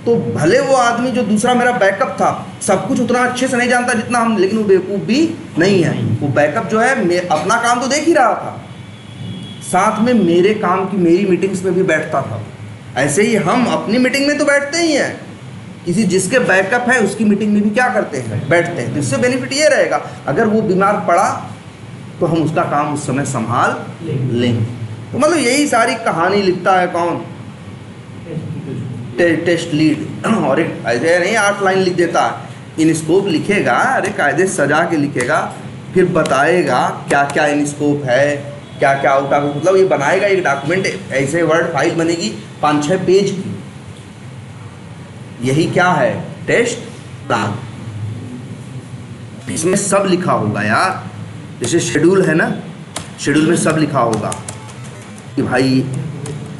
तो भले वो आदमी जो दूसरा मेरा बैकअप था सब कुछ उतना अच्छे से नहीं जानता जितना हम, लेकिन वो बेवकूफ़ भी नहीं है। वो बैकअप जो है अपना काम तो देख ही रहा था, साथ में मेरे काम की, मेरी मीटिंग्स में भी बैठता था। ऐसे ही हम अपनी मीटिंग में तो बैठते ही हैं, किसी जिसके बैकअप है उसकी मीटिंग में भी क्या करते हैं, बैठते हैं। तो इससे बेनिफिट ये रहेगा, अगर वो बीमार पड़ा तो हम उसका काम उस समय संभाल लेंगे। तो मतलब यही सारी कहानी लिखता है कौन, टेस्ट लीड। और एक ऐसे नहीं 8 लाइन लिख देता है, इन स्कोप लिखेगा, अरे कायदे सजा के लिखेगा, फिर बताएगा क्या क्या इन स्कोप है, क्या क्या आउट ऑफ, मतलब ये बनाएगा एक डॉक्यूमेंट, ऐसे वर्ड फाइल बनेगी 5-6 पेज की। यही क्या है, टेस्ट प्लान। इसमें सब लिखा होगा यार, जैसे शेड्यूल है ना, शेड्यूल में सब लिखा होगा कि भाई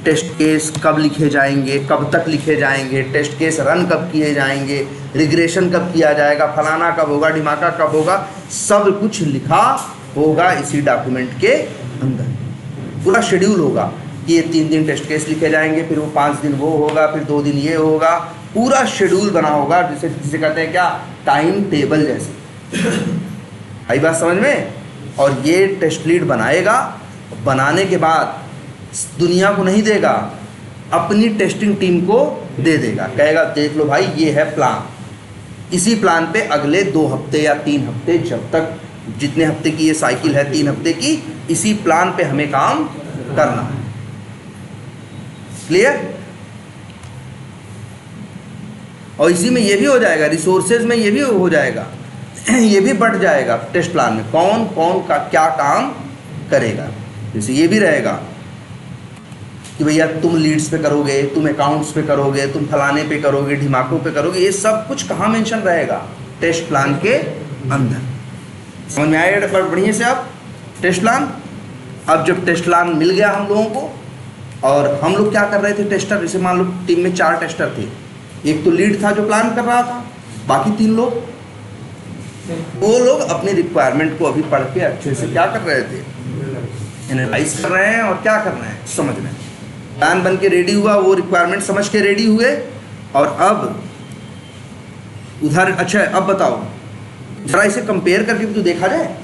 टेस्ट केस कब लिखे जाएंगे, कब तक लिखे जाएंगे, टेस्ट केस रन कब किए जाएंगे, रिग्रेशन कब किया जाएगा, फलाना कब होगा, ढिमाका कब होगा, सब कुछ लिखा होगा इसी डॉक्यूमेंट के अंदर। पूरा शेड्यूल होगा कि ये 3 दिन टेस्ट केस लिखे जाएंगे, फिर वो 5 दिन वो होगा, फिर 2 दिन ये होगा, पूरा शेड्यूल बना होगा, जिसे कहते हैं क्या, टाइम टेबल जैसे। आई बात समझ में? और ये टेस्ट लीड बनाएगा, बनाने के बाद दुनिया को नहीं देगा, अपनी टेस्टिंग टीम को दे देगा, कहेगा देख लो भाई ये है प्लान, इसी प्लान पे अगले 2 हफ्ते या 3 हफ्ते, जब तक जितने हफ्ते की ये साइकिल है 3 हफ्ते की, इसी प्लान पे हमें काम करना है। क्लियर? और इसी में ये भी हो जाएगा, रिसोर्सेज में ये भी हो जाएगा, ये भी बढ़ जाएगा टेस्ट प्लान में, कौन कौन का क्या काम करेगा। जैसे ये भी रहेगा कि भैया तुम लीड्स पे करोगे, तुम अकाउंट्स पे करोगे, तुम फलाने पे करोगे, ढिमाकों पे करोगे, ये सब कुछ कहाँ मेंशन रहेगा, टेस्ट प्लान के अंदर। समझ में आएगा बढ़िया से आप टेस्ट प्लान? अब जब टेस्ट प्लान मिल गया हम लोगों को, और हम लोग क्या कर रहे थे, टेस्टर, जैसे मान लो टीम में 4 टेस्टर थे, एक तो लीड था जो प्लान कर रहा था, बाकी 3 लोग, वो लोग अपनी रिक्वायरमेंट को अभी पढ़ के अच्छे से क्या कर रहे थे, एनालाइज कर रहे हैं और क्या कर रहे हैं, समझ रहे हैं। प्लान बन के रेडी हुआ, वो रिक्वायरमेंट समझ के रेडी हुए, और अब उधर, अच्छा अब बताओ जरा इसे कंपेयर करके भी तो देखा जाए।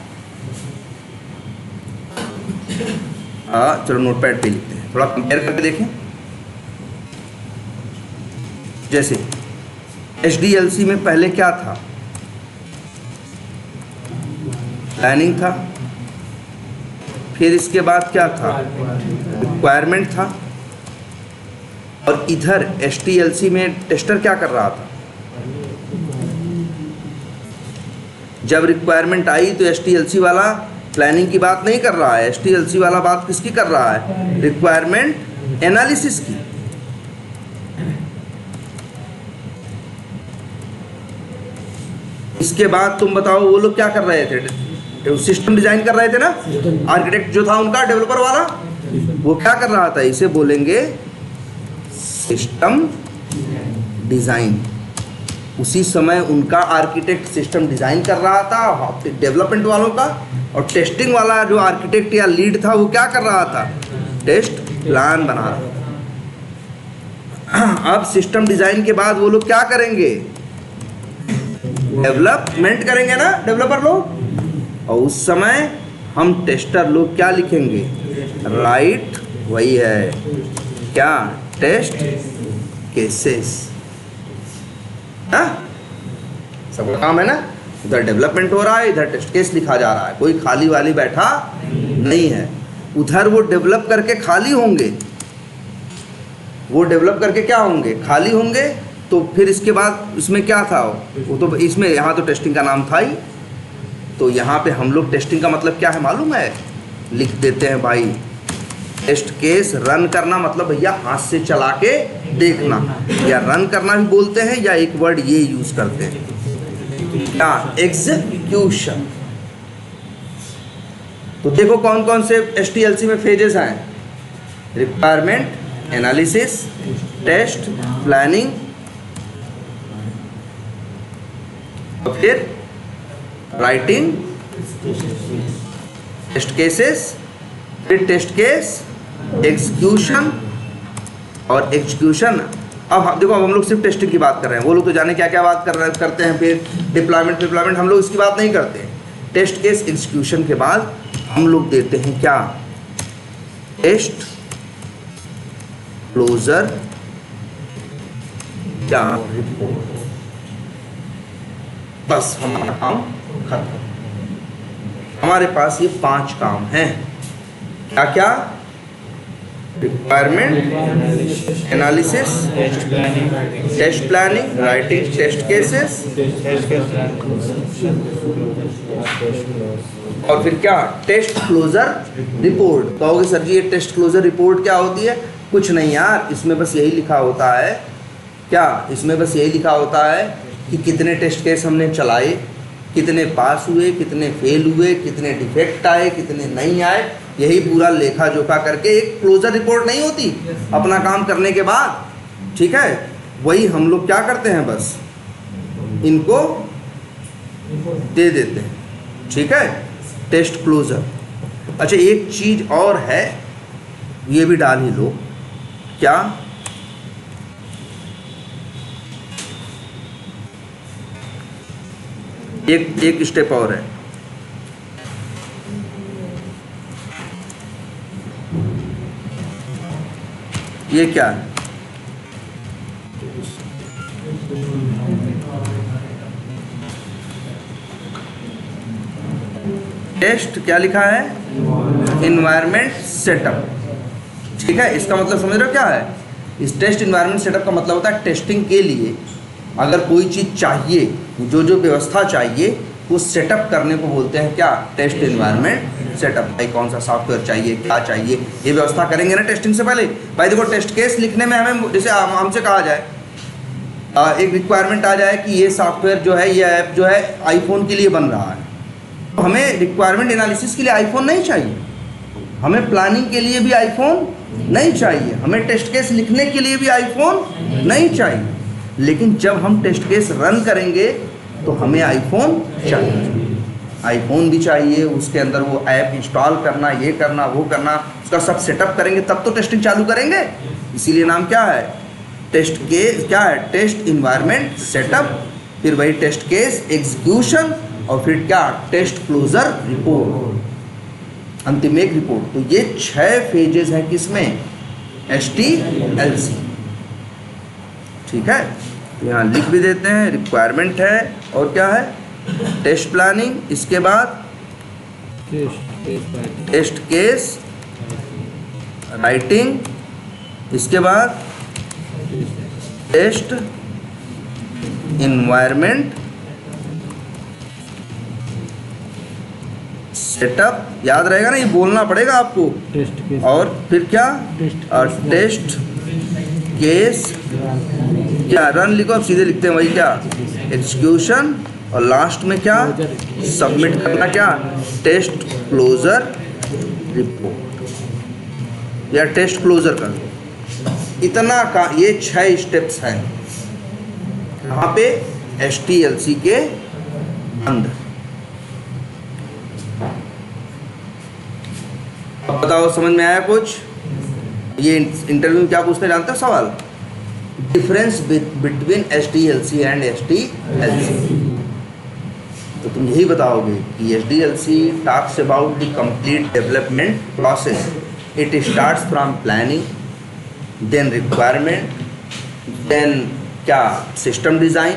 हाँ चलो नोटपैड पे लिखते हैं, थोड़ा कंपेयर करके देखें। जैसे HDLC में पहले क्या था, प्लानिंग था, फिर इसके बाद क्या था, रिक्वायरमेंट था, और इधर HTLC में टेस्टर क्या कर रहा था, जब रिक्वायरमेंट आई तो HTLC वाला प्लानिंग की बात नहीं कर रहा है, HTLC वाला बात किसकी कर रहा है, रिक्वायरमेंट एनालिसिस की। इसके बाद तुम बताओ वो लोग क्या कर रहे थे, सिस्टम डिजाइन कर रहे थे ना, आर्किटेक्ट जो था उनका, डेवलपर वाला, वो क्या कर रहा था, इसे बोलेंगे सिस्टम डिजाइन। उसी समय उनका आर्किटेक्ट सिस्टम डिजाइन कर रहा था डेवलपमेंट वालों का, और टेस्टिंग वाला जो आर्किटेक्ट या लीड था वो क्या कर रहा था, टेस्ट प्लान बना रहा था। अब सिस्टम डिजाइन के बाद वो लोग क्या करेंगे, डेवलपमेंट करेंगे ना डेवलपर लोग, और उस समय हम टेस्टर लोग क्या लिखेंगे, राइट, वही है क्या, टेस्ट केसेस। सबका काम है ना, इधर डेवलपमेंट हो रहा है, इधर टेस्ट केस लिखा जा रहा है, कोई खाली वाली बैठा नहीं है। उधर वो डेवलप करके खाली होंगे, वो डेवलप करके क्या होंगे, खाली होंगे, तो फिर इसके बाद इसमें क्या था, वो तो इसमें यहाँ तो टेस्टिंग का नाम था ही, तो यहाँ पे हम लोग टेस्टिंग का मतलब क्या है मालूम है, लिख देते हैं भाई, टेस्ट केस रन करना मतलब भैया हाथ से चला के देखना, या रन करना भी बोलते हैं, या एक वर्ड ये यूज करते हैं क्या, एग्जीक्यूशन। तो देखो कौन कौन से HTLC में फेजेस हैं, रिक्वायरमेंट, एनालिसिस, टेस्ट, प्लानिंग, और फिर राइटिंग, टेस्ट केसेस, फिर टेस्ट केस, एग्जीक्यूशन, और एग्जीक्यूशन। अब देखो, अब हम लोग सिर्फ टेस्टिंग की बात कर रहे हैं, वो लोग तो जाने क्या क्या बात करते हैं, फिर डिप्लॉयमेंट, हम लोग इसकी बात नहीं करते हैं। टेस्ट केस एग्जीक्यूशन के बाद हम लोग देते हैं क्या, टेस्ट क्लोजर या रिपोर्ट। बस हमारा काम खत्म। हमारे पास ये 5 काम हैं, क्या क्या, requirement, analysis, test planning, writing test cases, और फिर क्या, टेस्ट क्लोजर रिपोर्ट। कहोगे सर जी ये टेस्ट क्लोजर रिपोर्ट क्या होती है, कुछ नहीं यार, इसमें बस यही लिखा होता है, क्या, इसमें बस यही लिखा होता है कि कितने टेस्ट केस हमने चलाए, कितने पास हुए, कितने फेल हुए, कितने डिफेक्ट आए, कितने नहीं आए, यही पूरा लेखा जोखा करके एक क्लोजर रिपोर्ट नहीं होती अपना काम करने के बाद, ठीक है, वही हम लोग क्या करते हैं, बस इनको दे देते हैं, ठीक है, टेस्ट क्लोजर। अच्छा एक चीज़ और है, ये भी डाल ही लो, क्या, एक स्टेप और है, ये क्या है, टेस्ट, क्या लिखा है, इन्वायरमेंट सेटअप, ठीक है। इसका मतलब समझ रहे हो क्या है, इस टेस्ट इन्वायरमेंट सेटअप का मतलब होता है टेस्टिंग के लिए अगर कोई चीज़ चाहिए, जो व्यवस्था चाहिए वो सेटअप करने को बोलते हैं क्या, टेस्ट इन्वायरमेंट सेटअप। भाई कौन सा सॉफ्टवेयर चाहिए, क्या चाहिए, ये व्यवस्था करेंगे ना टेस्टिंग से पहले। भाई देखो टेस्ट केस लिखने में हमें, जैसे हमसे कहा जाए, एक रिक्वायरमेंट आ जाए कि ये सॉफ्टवेयर जो है, ये ऐप जो है आईफोन के लिए बन रहा है, तो हमें रिक्वायरमेंट एनालिसिस के लिए आईफोन नहीं चाहिए, हमें प्लानिंग के लिए भी आईफोन नहीं चाहिए, हमें टेस्ट केस लिखने के लिए भी आईफोन नहीं चाहिए, लेकिन जब हम टेस्ट केस रन करेंगे तो हमें आईफोन चाहिए, आईफोन भी चाहिए, उसके अंदर वो ऐप इंस्टॉल करना, ये करना, वो करना, उसका सब सेटअप करेंगे तब तो टेस्टिंग चालू करेंगे। इसीलिए नाम क्या है, टेस्ट केस, क्या है, टेस्ट इन्वायरमेंट सेटअप, फिर वही टेस्ट केस एग्जीक्यूशन, और फिर क्या, टेस्ट क्लोजर रिपोर्ट, अंतिम एक रिपोर्ट। तो ये 6 फेजेस हैं किसमें, SDLC, ठीक है। तो यहाँ लिख भी देते हैं, रिक्वायरमेंट है, और क्या है, टेस्ट प्लानिंग, इसके बाद टेस्ट केस राइटिंग, इसके बाद टेस्ट इन्वायरमेंट सेटअप, याद रहेगा ना, ये बोलना पड़ेगा आपको, और फिर क्या, टेस्ट केस, क्या, रन लिखो, अब सीधे लिखते हैं वही, क्या, एग्जीक्यूशन, और लास्ट में क्या, सबमिट करना, क्या, टेस्ट क्लोजर रिपोर्ट या टेस्ट क्लोजर कर दो। इतना का ये 6 स्टेप्स हैं यहाँ पे SDLC के अंदर। अब बताओ समझ में आया कुछ? ये इंटरव्यू में क्या पूछते जानते हो सवाल, difference between SDLC and SDLC। तो तुम यही बताओगे कि SDLC talks about the complete development process, it starts from planning, then requirement, then क्या, system design,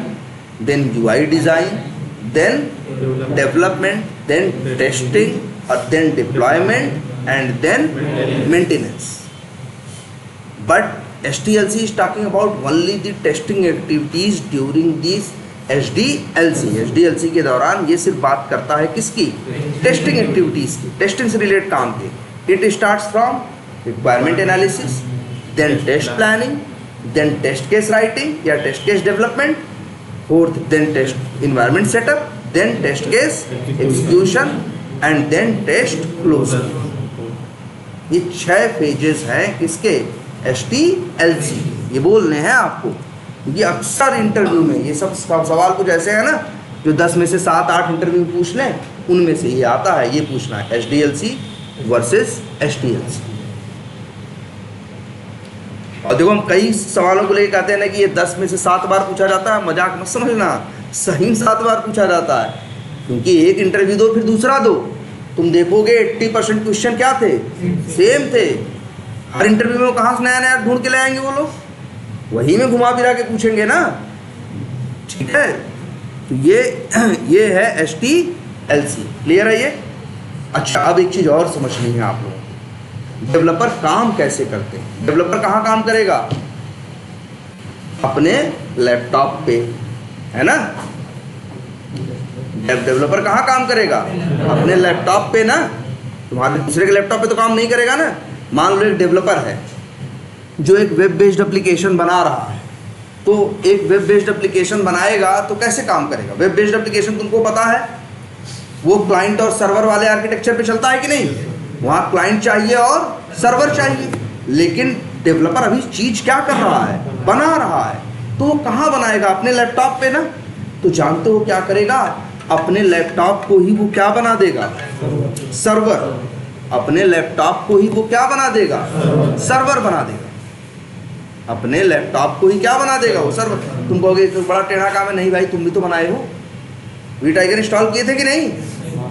then UI design, then development, then testing, और then deployment, and then maintenance. But SDLC is talking about only the testing activities during these SDLC. SDLC के दौरान ये सिर्फ बात करता है किसकी, टेस्टिंग एक्टिविटीज़ की, टेस्टिंग से रिलेटेड काम की। It starts from requirement analysis, then test planning, then test case writing या test case development, fourth then test environment setup, then test case execution, and then test closure। ये 6 phases हैं किसके, SDLC। ये बोलने हैं आपको, क्योंकि अक्सर इंटरव्यू में ये सब सवाल कुछ ऐसे हैं ना, जो 10 में से 7-8 इंटरव्यू पूछ लें, उनमें से ये आता है, ये पूछना है SDLC वर्सेस SDLC। और देखो हम कई सवालों को लेकर कहते हैं ना कि ये 10 में से 7 बार पूछा जाता है, मजाक मत समझना, सही 7 बार पूछा जाता है, क्योंकि एक इंटरव्यू दो फिर दूसरा दो, तुम देखोगे 80% क्वेश्चन क्या थे, सेम थे। हर इंटरव्यू में कहाँ से नया नया ढूंढ के ले आएंगे वो लोग, वही में घुमा फिरा के पूछेंगे ना, ठीक है। तो ये है SDLC, क्लियर है ये। अच्छा अब एक चीज़ और समझनी है आप लोगों, डेवलपर काम कैसे करते हैं। डेवलपर कहाँ काम करेगा, अपने लैपटॉप पे, है ना। डेवलपर कहाँ काम करेगा, अपने लैपटॉप पे ना, तुम्हारे दूसरे के लैपटॉप पे तो काम नहीं करेगा ना। मान लो एक डेवलपर है जो एक वेब बेस्ड एप्लीकेशन बना रहा है, तो एक वेब बेस्ड एप्लीकेशन बनाएगा तो कैसे काम करेगा। वेब बेस्ड एप्लीकेशन तुमको पता है वो क्लाइंट और सर्वर वाले आर्किटेक्चर पे चलता है कि नहीं, वहाँ क्लाइंट चाहिए और सर्वर चाहिए, लेकिन डेवलपर अभी चीज़ क्या कर रहा है, बना रहा है। तो वो कहाँ बनाएगा, अपने लैपटॉप पे ना। तो जानते हो क्या करेगा, अपने लैपटॉप को ही वो क्या बना देगा, सर्वर। अपने लैपटॉप को ही वो क्या बना देगा, सर्वर बना देगा। अपने लैपटॉप को ही क्या बना देगा, वो सर्वर। तुम कहोगे तो बड़ा टेढ़ा काम है। नहीं भाई, तुम भी तो बनाए हो, वीटाइगर इंस्टॉल किए थे कि नहीं?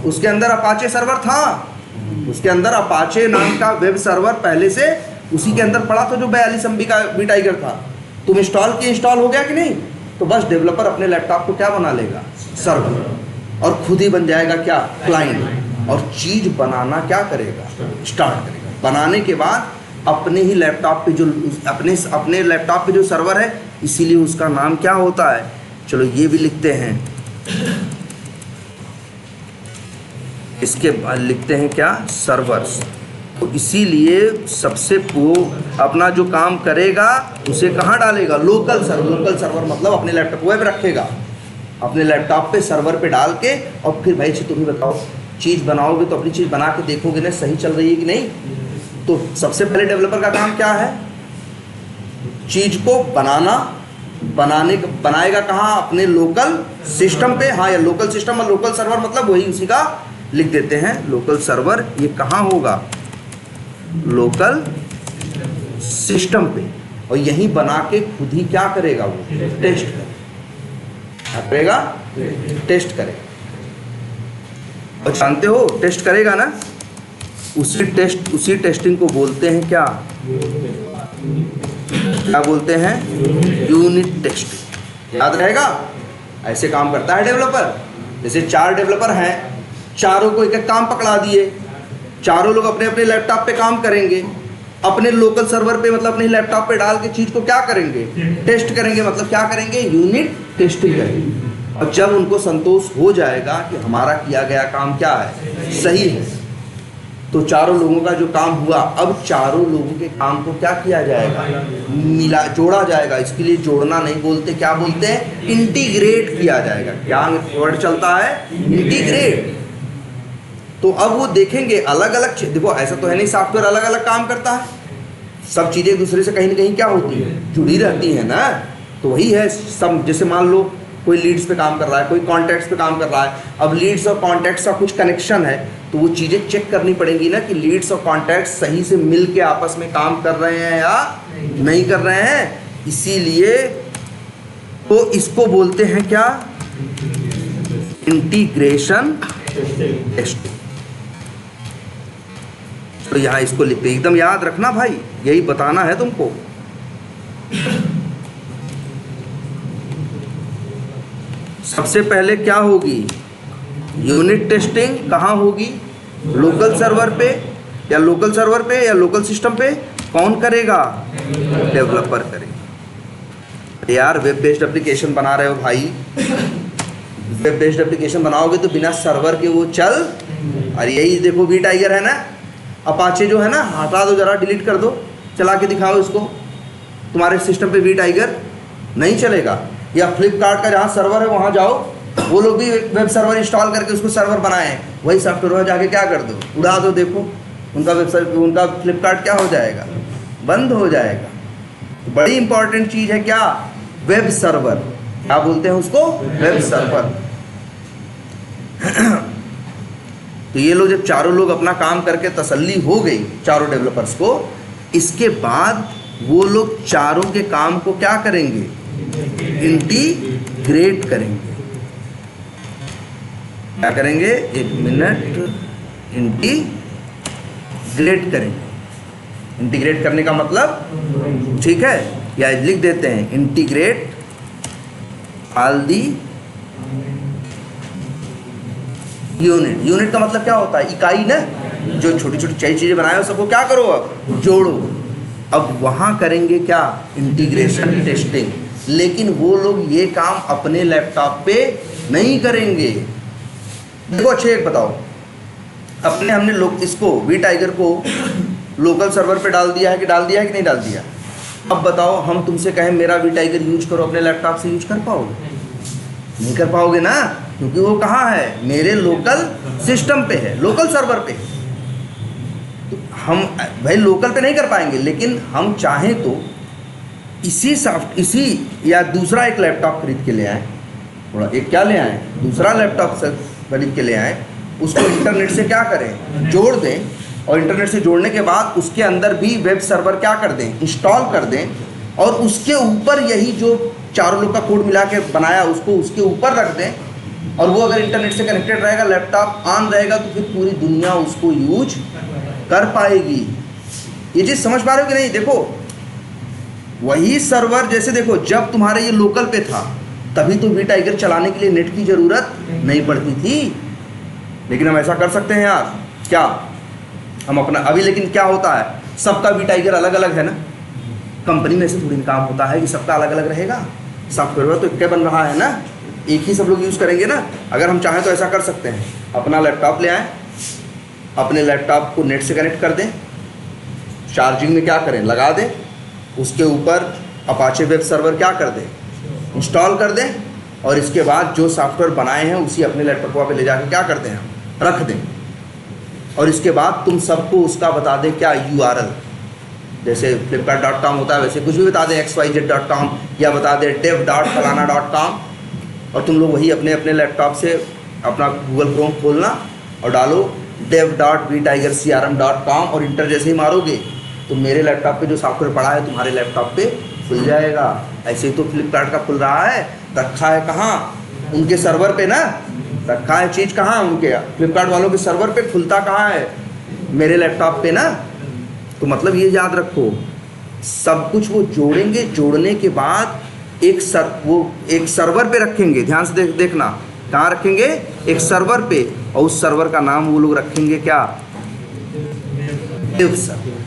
उसके अंदर अपाचे सर्वर था, उसके अंदर अपाचे नाम का वेब सर्वर पहले से उसी के अंदर पड़ा था, जो 42 MB का वीटाइगर था। तुम इंस्टॉल किए, इंस्टॉल हो गया कि नहीं? तो बस डेवलपर अपने लैपटॉप को क्या बना लेगा, सर्वर, और खुद ही बन जाएगा क्या, क्लाइंट। और चीज़ बनाना क्या करेगा, स्टार्ट करेगा। बनाने के बाद अपने ही लैपटॉप पे जो अपने लैपटॉप पे जो सर्वर है, इसीलिए उसका नाम क्या होता है, चलो ये भी लिखते हैं। इसके बाद लिखते हैं क्या, सर्वर्स। तो इसीलिए सबसे वो अपना जो काम करेगा उसे कहाँ डालेगा, लोकल सर्वर। लोकल सर्वर मतलब अपने लैपटॉप वेब रखेगा, अपने लैपटॉप पे सर्वर पे डाल के, और फिर भाई तुम ही बताओ, चीज़ बनाओगे तो अपनी चीज़ बना के देखोगे ना सही चल रही है कि नहीं। तो सबसे पहले डेवलपर का काम क्या है, चीज़ को बनाना। बनाएगा कहाँ, अपने लोकल सिस्टम पे। हाँ, या लोकल सिस्टम और लोकल सर्वर मतलब वही उसी का लिख देते हैं, लोकल सर्वर। ये कहाँ होगा, लोकल सिस्टम पे। और यही बना के खुद ही क्या करेगा, वो टेस्ट करेगा, टेस्ट करेगा। और जानते हो टेस्ट करेगा ना, उसी टेस्टिंग को बोलते हैं क्या बोलते हैं, यूनिट टेस्टिंग। याद रहेगा, ऐसे काम करता है डेवलपर। जैसे 4 डेवलपर हैं, चारों को एक एक काम पकड़ा दिए, चारों लोग अपने अपने लैपटॉप पे काम करेंगे, अपने लोकल सर्वर पे मतलब अपने लैपटॉप पे डाल के चीज़ को क्या करेंगे, टेस्ट करेंगे। मतलब क्या करेंगे, यूनिट टेस्टिंग करेंगे। और जब उनको संतोष हो जाएगा कि हमारा किया गया काम क्या है, सही है, तो चारों लोगों का जो काम हुआ, अब चारों लोगों के काम को क्या किया जाएगा, जोड़ा जाएगा। इसके लिए जोड़ना नहीं बोलते, क्या बोलते हैं, इंटीग्रेट किया जाएगा। क्या वर्ड चलता है, इंटीग्रेट। तो अब वो देखेंगे अलग अलग, देखो ऐसा तो है नहीं सॉफ्टवेयर अलग अलग काम करता है, सब चीज़ें एक दूसरे से कहीं ना कहीं क्या होती है, जुड़ी रहती है ना। तो वही है सब। जैसे मान लो कोई लीड्स पे काम कर रहा है, कोई कॉन्टैक्ट्स पे काम कर रहा है। अब लीड्स और कॉन्टैक्ट्स का कुछ कनेक्शन है, तो वो चीज़ें चेक करनी पड़ेंगी ना कि लीड्स और कॉन्टैक्ट्स सही से मिल के आपस में काम कर रहे हैं या नहीं कर रहे हैं। इसीलिए तो इसको बोलते हैं क्या, इंटीग्रेशन टेस्टिंग। तो यहाँ इसको लिखते, एकदम याद रखना भाई, यही बताना है तुमको। सबसे पहले क्या होगी, यूनिट टेस्टिंग। कहाँ होगी, लोकल सर्वर पे, या लोकल सर्वर पे या लोकल सिस्टम पे। कौन करेगा, डेवलपर करेगा। यार वेब बेस्ड एप्लीकेशन बना रहे हो भाई, वेब बेस्ड एप्लीकेशन बनाओगे तो बिना सर्वर के वो चल। अरे यही देखो वीटाइगर है ना, अपाचे जो है ना, हटा दो जरा, डिलीट कर दो, चला के दिखाओ इसको, तुम्हारे सिस्टम पे वीटाइगर नहीं चलेगा। या फ्लिपकार्ट का जहाँ सर्वर है वहाँ जाओ, वो लोग भी वेब सर्वर इंस्टॉल करके उसको सर्वर बनाए, वही सॉफ्टवेयर जाके क्या कर दो, उड़ा दो। देखो उनका उनका फ्लिपकार्ट क्या हो जाएगा, बंद हो जाएगा। बड़ी इंपॉर्टेंट चीज़ है क्या, वेब सर्वर। क्या बोलते हैं उसको, वेब सर्वर। तो ये लोग जब चारों लोग अपना काम करके तसल्ली हो गई चारों डेवलपर्स को, इसके बाद वो लोग चारों के काम को क्या करेंगे, इंटीग्रेट करेंगे। क्या करेंगे, एक मिनट, इंटीग्रेट करेंगे। इंटीग्रेट करने का मतलब, ठीक है, या लिख देते हैं, integrate all the unit. Unit का मतलब क्या होता है, इकाई ना, जो छोटी छोटी चीज़ें बनाए हो सबको क्या करो, अब जोड़ो। अब वहाँ करेंगे क्या, इंटीग्रेशन टेस्टिंग। लेकिन वो लोग ये काम अपने लैपटॉप पे नहीं करेंगे। देखो अच्छे एक बताओ, अपने हमने लोग इसको वीटाइगर को लोकल सर्वर पे डाल दिया है कि नहीं डाल दिया। अब बताओ हम तुमसे कहें मेरा वीटाइगर यूज करो अपने लैपटॉप से, यूज कर पाओगे, नहीं कर पाओगे ना, क्योंकि वो कहाँ है, मेरे लोकल सिस्टम पे है, लोकल सर्वर पे। तो हम भाई लोकल पे नहीं कर पाएंगे, लेकिन हम चाहें तो इसी या दूसरा एक लैपटॉप खरीद के ले आए, थोड़ा एक क्या ले आए, दूसरा लैपटॉप से खरीद के ले आए, उसको इंटरनेट से क्या करें, जोड़ दें, और इंटरनेट से जोड़ने के बाद उसके अंदर भी वेब सर्वर क्या कर दें, इंस्टॉल कर दें, और उसके ऊपर यही जो चारों लोग का कोड मिला के बनाया उसको उसके ऊपर रख दें, और वो अगर इंटरनेट से कनेक्टेड रहेगा, लैपटॉप ऑन रहेगा, तो फिर पूरी दुनिया उसको यूज कर पाएगी। ये चीज़ समझ पा रहे हो कि नहीं? देखो वही सर्वर, जैसे देखो जब तुम्हारे ये लोकल पे था तभी तो वी टाइगर चलाने के लिए नेट की ज़रूरत नहीं पड़ती थी, लेकिन हम ऐसा कर सकते हैं यार क्या, हम अपना अभी, लेकिन क्या होता है सबका वी टाइगर अलग अलग है ना, कंपनी में से थोड़ी काम होता है कि सबका अलग अलग रहेगा, सॉफ्टवेयर तो एक बन रहा है ना, एक ही सब लोग यूज़ करेंगे ना। अगर हम चाहें तो ऐसा कर सकते हैं, अपना लैपटॉप ले आएँ, अपने लैपटॉप को नेट से कनेक्ट कर दें, चार्जिंग में क्या करें, लगा दें, उसके ऊपर अपाचे वेब सर्वर क्या कर दें, इंस्टॉल कर दें, और इसके बाद जो सॉफ्टवेयर बनाए हैं उसी अपने लैपटॉप पे ले जाकर क्या करते हैं, रख दें, और इसके बाद तुम सबको उसका बता दें क्या, URL, जैसे flipkart.com होता है वैसे कुछ भी बता दें, xyz.com, या बता दें dev.falana.com, और तुम लोग वही अपने अपने लैपटॉप से अपना गूगल क्रोम खोलना और डालो dev.vtigercrm.com, और इंटर जैसे ही मारोगे तो मेरे लैपटॉप पे जो सॉफ्टवेयर पड़ा है तुम्हारे लैपटॉप पे खुल जाएगा। ऐसे ही तो फ्लिपकार्ट का खुल रहा है, रखा है कहाँ, उनके सर्वर पे ना, रखा है चीज़ कहाँ, उनके फ्लिपकार्ट वालों के सर्वर पे, खुलता कहाँ है, मेरे लैपटॉप पे ना। तो मतलब ये याद रखो, सब कुछ वो जोड़ेंगे, जोड़ने के बाद एक सर्वर पे रखेंगे, ध्यान से देखना कहाँ रखेंगे, एक सर्वर पे, और उस सर्वर का नाम वो लोग रखेंगे क्या, डेव सर्वर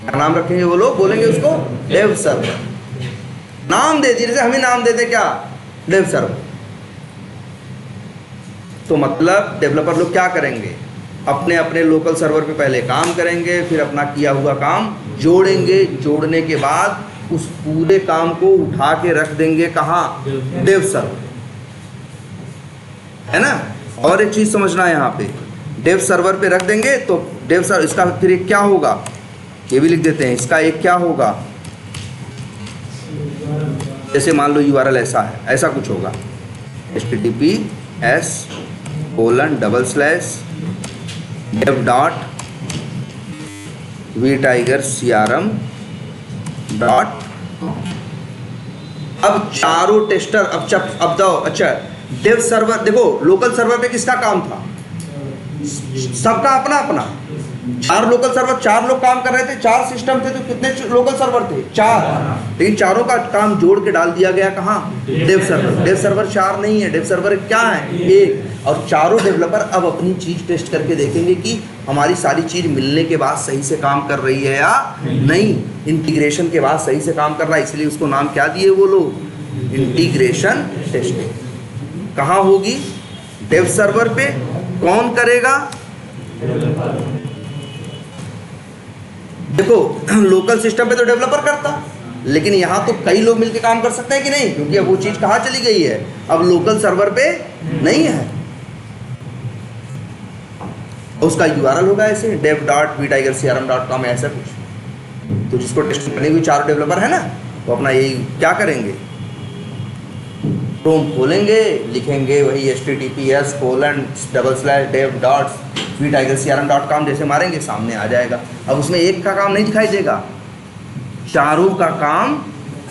का नाम रखेंगे, वो लोग बोलेंगे उसको डेव सर्वर, नाम दे दिए, जैसे हम ही नाम देते क्या, डेव सर्वर। तो मतलब डेवलपर लोग क्या करेंगे, अपने अपने लोकल सर्वर पे पहले काम करेंगे, फिर अपना किया हुआ काम जोड़ेंगे, जोड़ने के बाद उस पूरे काम को उठा के रख देंगे कहाँ, डेव सर्वर, है ना। और एक चीज़ समझना है यहाँ पे, डेव सर्वर पे रख देंगे तो डेव सर्वर, इसका फिर एक क्या होगा, ये भी लिख देते हैं, इसका एक क्या होगा, जैसे मान लो URL ऐसा है, ऐसा कुछ होगा, https://dev.vtigercrm.com। अब चारों टेस्टर, अब दो, अच्छा डेव सर्वर, देखो लोकल सर्वर पे किसका काम था, सबका अपना अपना, 4 लोकल सर्वर, 4 लोग काम कर रहे थे, 4 सिस्टम थे, तो कितने लोकल सर्वर थे, 4, लेकिन चारों का काम जोड़ के डाल दिया गया कहाँ, डेव सर्वर। डेव सर्वर 4 नहीं है, डेव सर्वर क्या है, 1, और चारों डेवलपर अब अपनी चीज़ टेस्ट करके देखेंगे कि हमारी सारी चीज़ मिलने के बाद सही से काम कर रही है या नहीं, इंटीग्रेशन के बाद सही से काम कर रहा है, इसलिए उसको नाम क्या दिए वो लोग, इंटीग्रेशन टेस्टिंग। कहाँ होगी, डेव सर्वर पे, कौन करेगा, देखो लोकल सिस्टम पे तो डेवलपर करता, लेकिन यहाँ तो कई लोग मिलकर काम कर सकते हैं कि नहीं, क्योंकि अब वो चीज़ कहाँ चली गई है, अब लोकल सर्वर पे नहीं है, उसका URL होगा ऐसे dev.vtigercrm.com, ऐसा कुछ। तो जिसको टेस्ट करने हुई 4 डेवलपर है ना, तो अपना यही क्या करेंगे, क्रोम खोलेंगे, लिखेंगे वही https://dev.vtigercrm.com, जैसे मारेंगे सामने आ जाएगा। अब उसमें एक का काम नहीं दिखाई देगा, चारों का काम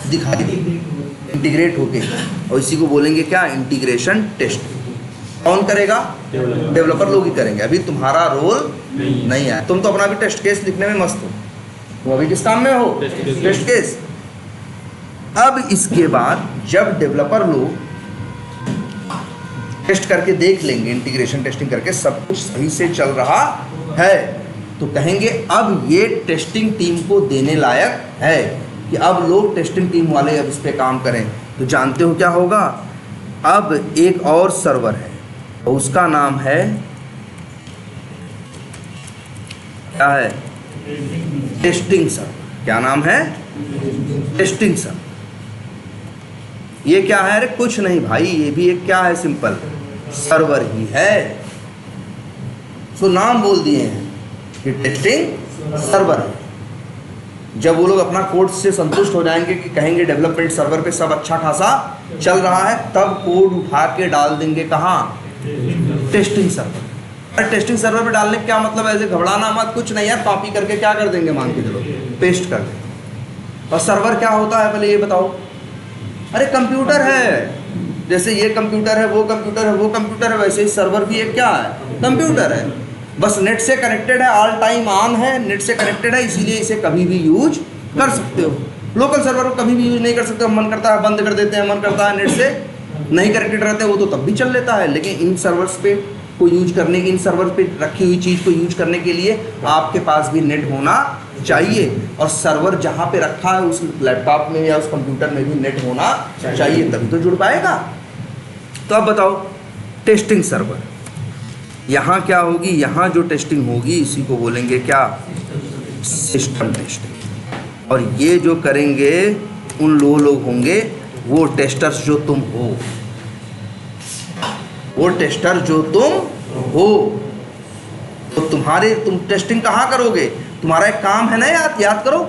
दिखाई देगा इंटीग्रेट होके, और इसी को बोलेंगे क्या, इंटीग्रेशन टेस्ट। कौन करेगा, डेवलपर लोग ही करेंगे, अभी तुम्हारा रोल नहीं है, तुम तो अपना भी टेस्ट केस लिखने में मस्त हो, तुम अभी किस काम में हो, टेस्ट केस। अब इसके बाद जब डेवलपर लोग टेस्ट करके देख लेंगे, इंटीग्रेशन टेस्टिंग करके सब कुछ सही से चल रहा है, तो कहेंगे अब ये टेस्टिंग टीम को देने लायक है कि अब लोग टेस्टिंग टीम वाले अब इस पे काम करें। तो जानते हो क्या होगा, अब एक और सर्वर है, और उसका नाम है क्या है, टेस्टिंग सर्वर। क्या नाम है, टेस्टिंग सर्वर। ये क्या है, अरे कुछ नहीं भाई, ये भी एक क्या है, सिंपल सर्वर ही है। सो नाम बोल दिए हैं, कि टेस्टिंग सर्वर है। जब वो लोग अपना कोड से संतुष्ट हो जाएंगे कि कहेंगे डेवलपमेंट सर्वर पे सब अच्छा खासा चल रहा है, तब कोड उठा के डाल देंगे कहाँ, टेस्टिंग सर्वर। और टेस्टिंग सर्वर पे डालने का क्या मतलब है, ऐसे घबराना मत, कुछ नहीं है, कॉपी करके क्या कर देंगे, मान के चलो पेस्ट कर देंगे। और सर्वर क्या होता है पहले ये बताओ। अरे कंप्यूटर है, जैसे ये कंप्यूटर है, वो कंप्यूटर है, वो कंप्यूटर है, वैसे ही सर्वर भी एक क्या है, कंप्यूटर है, बस नेट से कनेक्टेड है, ऑल टाइम ऑन है, नेट से कनेक्टेड है, इसीलिए इसे कभी भी यूज कर सकते हो। लोकल सर्वर को कभी भी यूज नहीं कर सकते हो, मन करता है बंद कर देते हैं, मन करता है नेट से नहीं कनेक्टेड रहते हैं, वो तो तब भी चल लेता है। लेकिन इन सर्वर्स पे को यूज करने की, इन सर्वर पे रखी हुई चीज़ को यूज करने के लिए आपके पास भी नेट होना चाहिए, और सर्वर जहाँ पे रखा है उस लैपटॉप में या उस कंप्यूटर में भी नेट होना चाहिए, तभी तो जुड़ पाएगा। तो अब बताओ टेस्टिंग सर्वर, यहाँ क्या होगी, यहाँ जो टेस्टिंग होगी इसी को बोलेंगे क्या, सिस्टम टेस्टिंग। और ये जो करेंगे उन लोग होंगे वो टेस्टर्स जो तुम हो, वो टेस्टर जो तुम हो। तो तुम टेस्टिंग कहाँ करोगे, तुम्हारा एक काम है ना, याद करो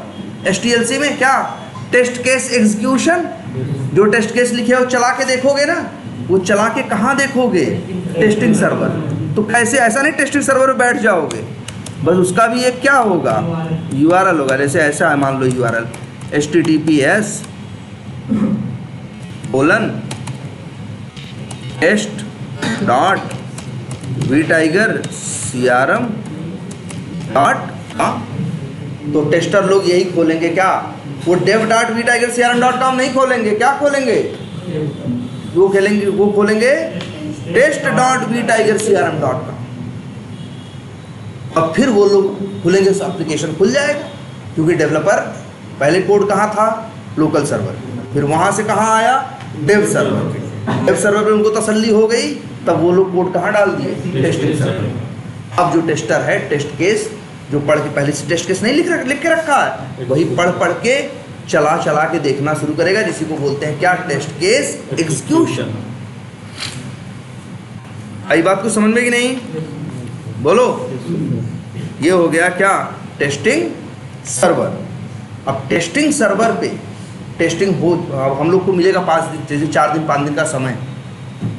SDLC में क्या, टेस्ट केस एग्जीक्यूशन। जो टेस्ट केस लिखे हो चला के देखोगे ना, वो चला के कहाँ देखोगे, टेस्टिंग सर्वर। तो कैसे, ऐसा नहीं टेस्टिंग सर्वर पे बैठ जाओगे, बस उसका भी एक क्या होगा, URL होगा। जैसे ऐसा है, मान लो URL https:// test.vtigercrm.com। तो टेस्टर लोग यही खोलेंगे क्या, वो dev.vtigercrm.com नहीं खोलेंगे, क्या खोलेंगे, वो खोलेंगे test.vtigercrm.com। अब फिर वो लोग खुलेंगे, उस एप्लीकेशन खुल जाएगा, क्योंकि डेवलपर पहले कोड कहाँ था, लोकल सर्वर, फिर वहाँ से कहाँ आया, डेव सर्वर। डेव सर्वर पे उनको तसल्ली हो गई, तब वो लोग कोड कहाँ डाल दिए, टेस्टिंग सर्वर। अब जो टेस्टर है, टेस्ट केस जो पढ़ के, पहले से टेस्ट केस नहीं लिख के रखा है, वही पढ़ के चला के देखना शुरू करेगा, जिसी को बोलते हैं क्या, टेस्ट केस एग्जीक्यूशन। आई बात को समझ में कि नहीं, बोलो। ये हो गया क्या, टेस्टिंग सर्वर। अब टेस्टिंग सर्वर पे टेस्टिंग हो, हम लोग को मिलेगा 5 दिन, जैसे 4 दिन 5 दिन का समय,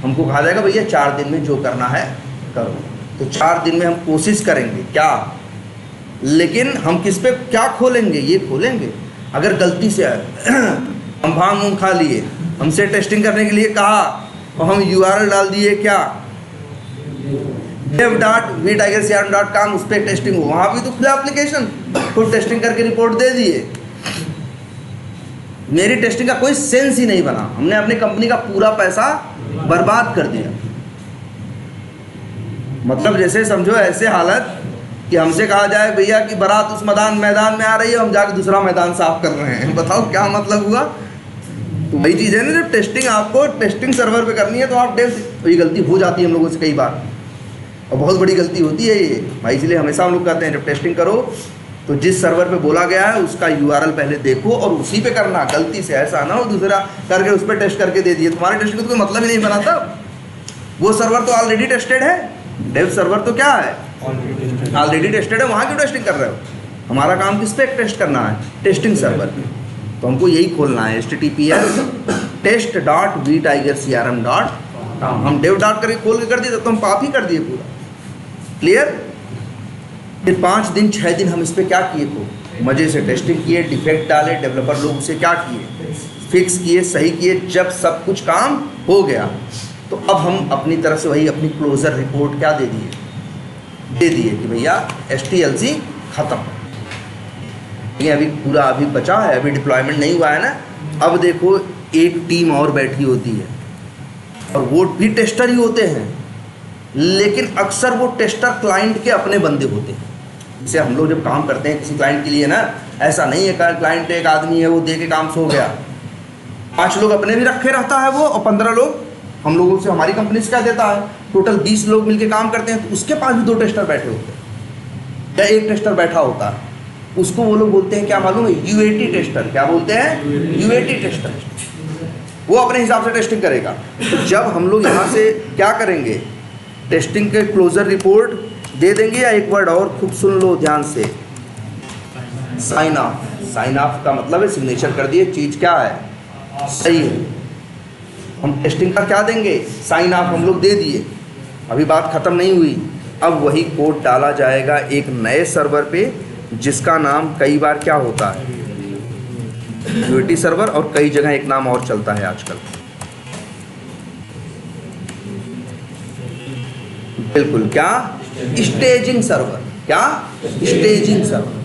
हमको कहा जाएगा भैया 4 दिन में जो करना है करो। तो 4 दिन में हम कोशिश करेंगे क्या, लेकिन हम किस पे क्या खोलेंगे, ये खोलेंगे। अगर गलती से हम भांग खा लिए, हमसे टेस्टिंग करने के लिए कहा और हम URL डाल दिए क्या, dev.vtigercrm.com, उस पर टेस्टिंग हो, वहाँ भी तो खुला एप्लीकेशन, खुद टेस्टिंग करके रिपोर्ट दे दिए। मेरी टेस्टिंग का कोई सेंस ही नहीं बना, हमने अपनी कंपनी का पूरा पैसा बर्बाद कर दिया। मतलब जैसे समझो ऐसे हालत कि हमसे कहा जाए भैया कि बारात उस मैदान में आ रही है, हम जाके दूसरा मैदान साफ कर रहे हैं, बताओ क्या मतलब हुआ। तो वही चीज़ है ना, जब टेस्टिंग आपको टेस्टिंग सर्वर पे करनी है तो आप ये गलती हो जाती है हम लोगों से कई बार, और बहुत बड़ी गलती होती है ये भाई। इसलिए हमेशा हम लोग कहते हैं जब टेस्टिंग करो तो जिस सर्वर पे बोला गया है उसका URL पहले देखो और उसी पे करना, गलती से ऐसा ना हो दूसरा करके उस पर टेस्ट करके दे दिए, तुम्हारे टेस्टिंग का तो कोई मतलब ही नहीं बना था। वो सर्वर तो ऑलरेडी टेस्टेड है, डेव सर्वर तो क्या है, ऑलरेडी टेस्टेड है, वहाँ क्यों टेस्टिंग कर रहे हो। हमारा काम किस पे टेस्ट करना है, टेस्टिंग सर्वर पे। तो हमको यही खोलना है, https test.vtigercrm.com। हम dev डॉट करके खोल के कर दिए तो हम पाप ही कर दिए पूरा, क्लियर। फिर 5 दिन 6 दिन हम इस पर क्या किए, तो मज़े से टेस्टिंग किए, डिफेक्ट डाले, डेवलपर लोग उसे क्या किए, फिक्स किए, सही किए। जब सब कुछ काम हो गया तो अब हम अपनी तरफ से वही अपनी क्लोजर रिपोर्ट क्या दे दिए कि भैया SDLC ख़त्म। ये अभी पूरा अभी बचा है, अभी डिप्लॉयमेंट नहीं हुआ है ना। अब देखो एक टीम और बैठी होती है और वो भी टेस्टर ही होते हैं, लेकिन अक्सर वो टेस्टर क्लाइंट के अपने बंदे होते हैं। जैसे हम लोग जब काम करते हैं किसी क्लाइंट के लिए ना, ऐसा नहीं है क्लाइंट एक आदमी है वो दे के काम सो गया, 5 लोग अपने भी रखे रहता है वो, और 15 लोग हम लोगों से, हमारी कंपनी से क्या देता है, टोटल 20 लोग मिलके काम करते हैं, तो उसके पास भी 2 टेस्टर बैठे होते हैं या 1 टेस्टर बैठा होता है। उसको वो लोग बोलते हैं क्या मालूम है, UAT टेस्टर। क्या बोलते हैं, UAT टेस्टर। वो अपने हिसाब से टेस्टिंग करेगा। जब हम लोग यहाँ से क्या करेंगे, टेस्टिंग के क्लोजर रिपोर्ट दे देंगे या एक वर्ड और खूब सुन लो ध्यान से, साइन ऑफ। साइन ऑफ का मतलब है सिग्नेचर कर दिए, चीज़ क्या है, सही है। हम टेस्टिंग का क्या देंगे, साइन ऑफ हम लोग दे दिए, अभी बात ख़त्म नहीं हुई। अब वही कोड डाला जाएगा एक नए सर्वर पे जिसका नाम कई बार क्या होता है, यूएटी सर्वर, और कई जगह एक नाम और चलता है आजकल, बिल्कुल क्या, स्टेजिंग सर्वर। क्या, स्टेजिंग सर्वर।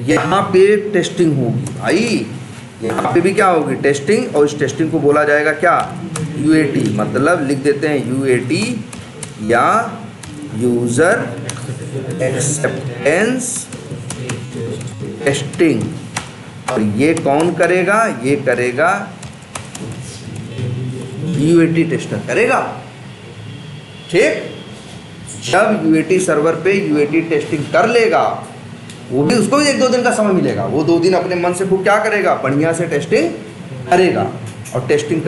यहाँ पे टेस्टिंग होगी भाई, यहाँ पे भी क्या होगी, टेस्टिंग, और इस टेस्टिंग को बोला जाएगा क्या, यूएटी। मतलब लिख देते हैं यूएटी या यूजर एक्सेप्टेंस टेस्टिंग। और ये कौन करेगा, ये करेगा यूएटी टेस्टर करेगा। ठीक, जब यूएटी सर्वर पे यूएटी टेस्टिंग कर लेगा, वो भी उसको भी 1-2 दिन का समय मिलेगा, वो 2 दिन अपने मन से खूब क्या करेगा, बढ़िया से टेस्टिंग करेगा। और टेस्टिंग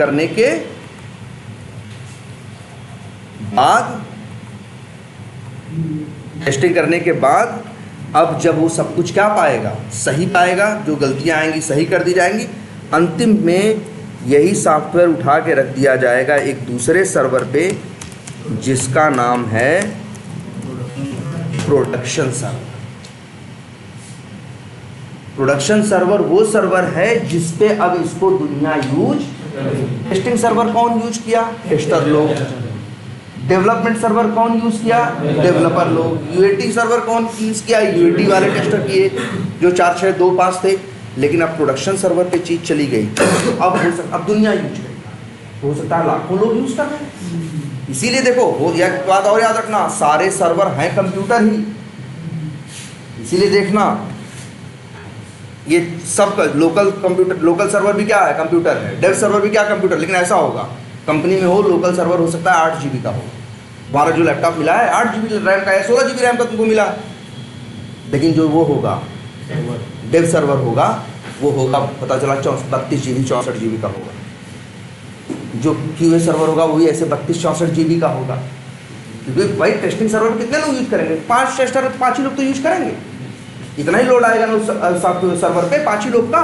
करने के बाद अब जब वो सब कुछ क्या पाएगा, सही पाएगा, जो गलतियां आएंगी सही कर दी जाएंगी। अंतिम में यही सॉफ्टवेयर उठा के रख दिया जाएगा एक दूसरे सर्वर पे जिसका नाम है प्रोडक्शन सर्वर। प्रोडक्शन सर्वर वो सर्वर है जिस पे अब इसको दुनिया यूज, टेस्टिंग सर्वर कौन यूज किया, टेस्टर लोग। डेवलपमेंट सर्वर कौन यूज किया, डेवलपर लोग। यूएटी सर्वर कौन यूज किया, यूएटी वाले टेस्टर किए जो 4, 6, 2, 5 थे। लेकिन अब प्रोडक्शन सर्वर पे चीज चली गई, अब दुनिया यूज करेगी, हो सकता है लाखों लोग यूज कर रहे हैं। इसीलिए देखो, वो एक बात और याद रखना, सारे सर्वर हैं कंप्यूटर ही। इसीलिए देखना, ये सब लोकल कंप्यूटर, लोकल सर्वर भी क्या है, कंप्यूटर है। डेव सर्वर भी क्या, कंप्यूटर। लेकिन ऐसा होगा, कंपनी में हो लोकल सर्वर हो सकता है 8 GB का हो। हमारा जो लैपटॉप मिला है 8 GB रैम का है, 16 GB रैम का तुमको मिला। लेकिन जो वो होगा डेव सर्वर होगा, वो होगा पता चला 32 GB 64 GB का होगा। जो क्यूए सर्वर होगा वो भी ऐसे 32-64 GB का होगा। क्योंकि भाई टेस्टिंग सर्वर कितने लोग यूज करेंगे, 5 टेस्टर, 5 ही लोग तो यूज करेंगे। इतना ही लोड आएगा ना सॉफ्टवेयर सर्वर पे, 5 ही लोग का।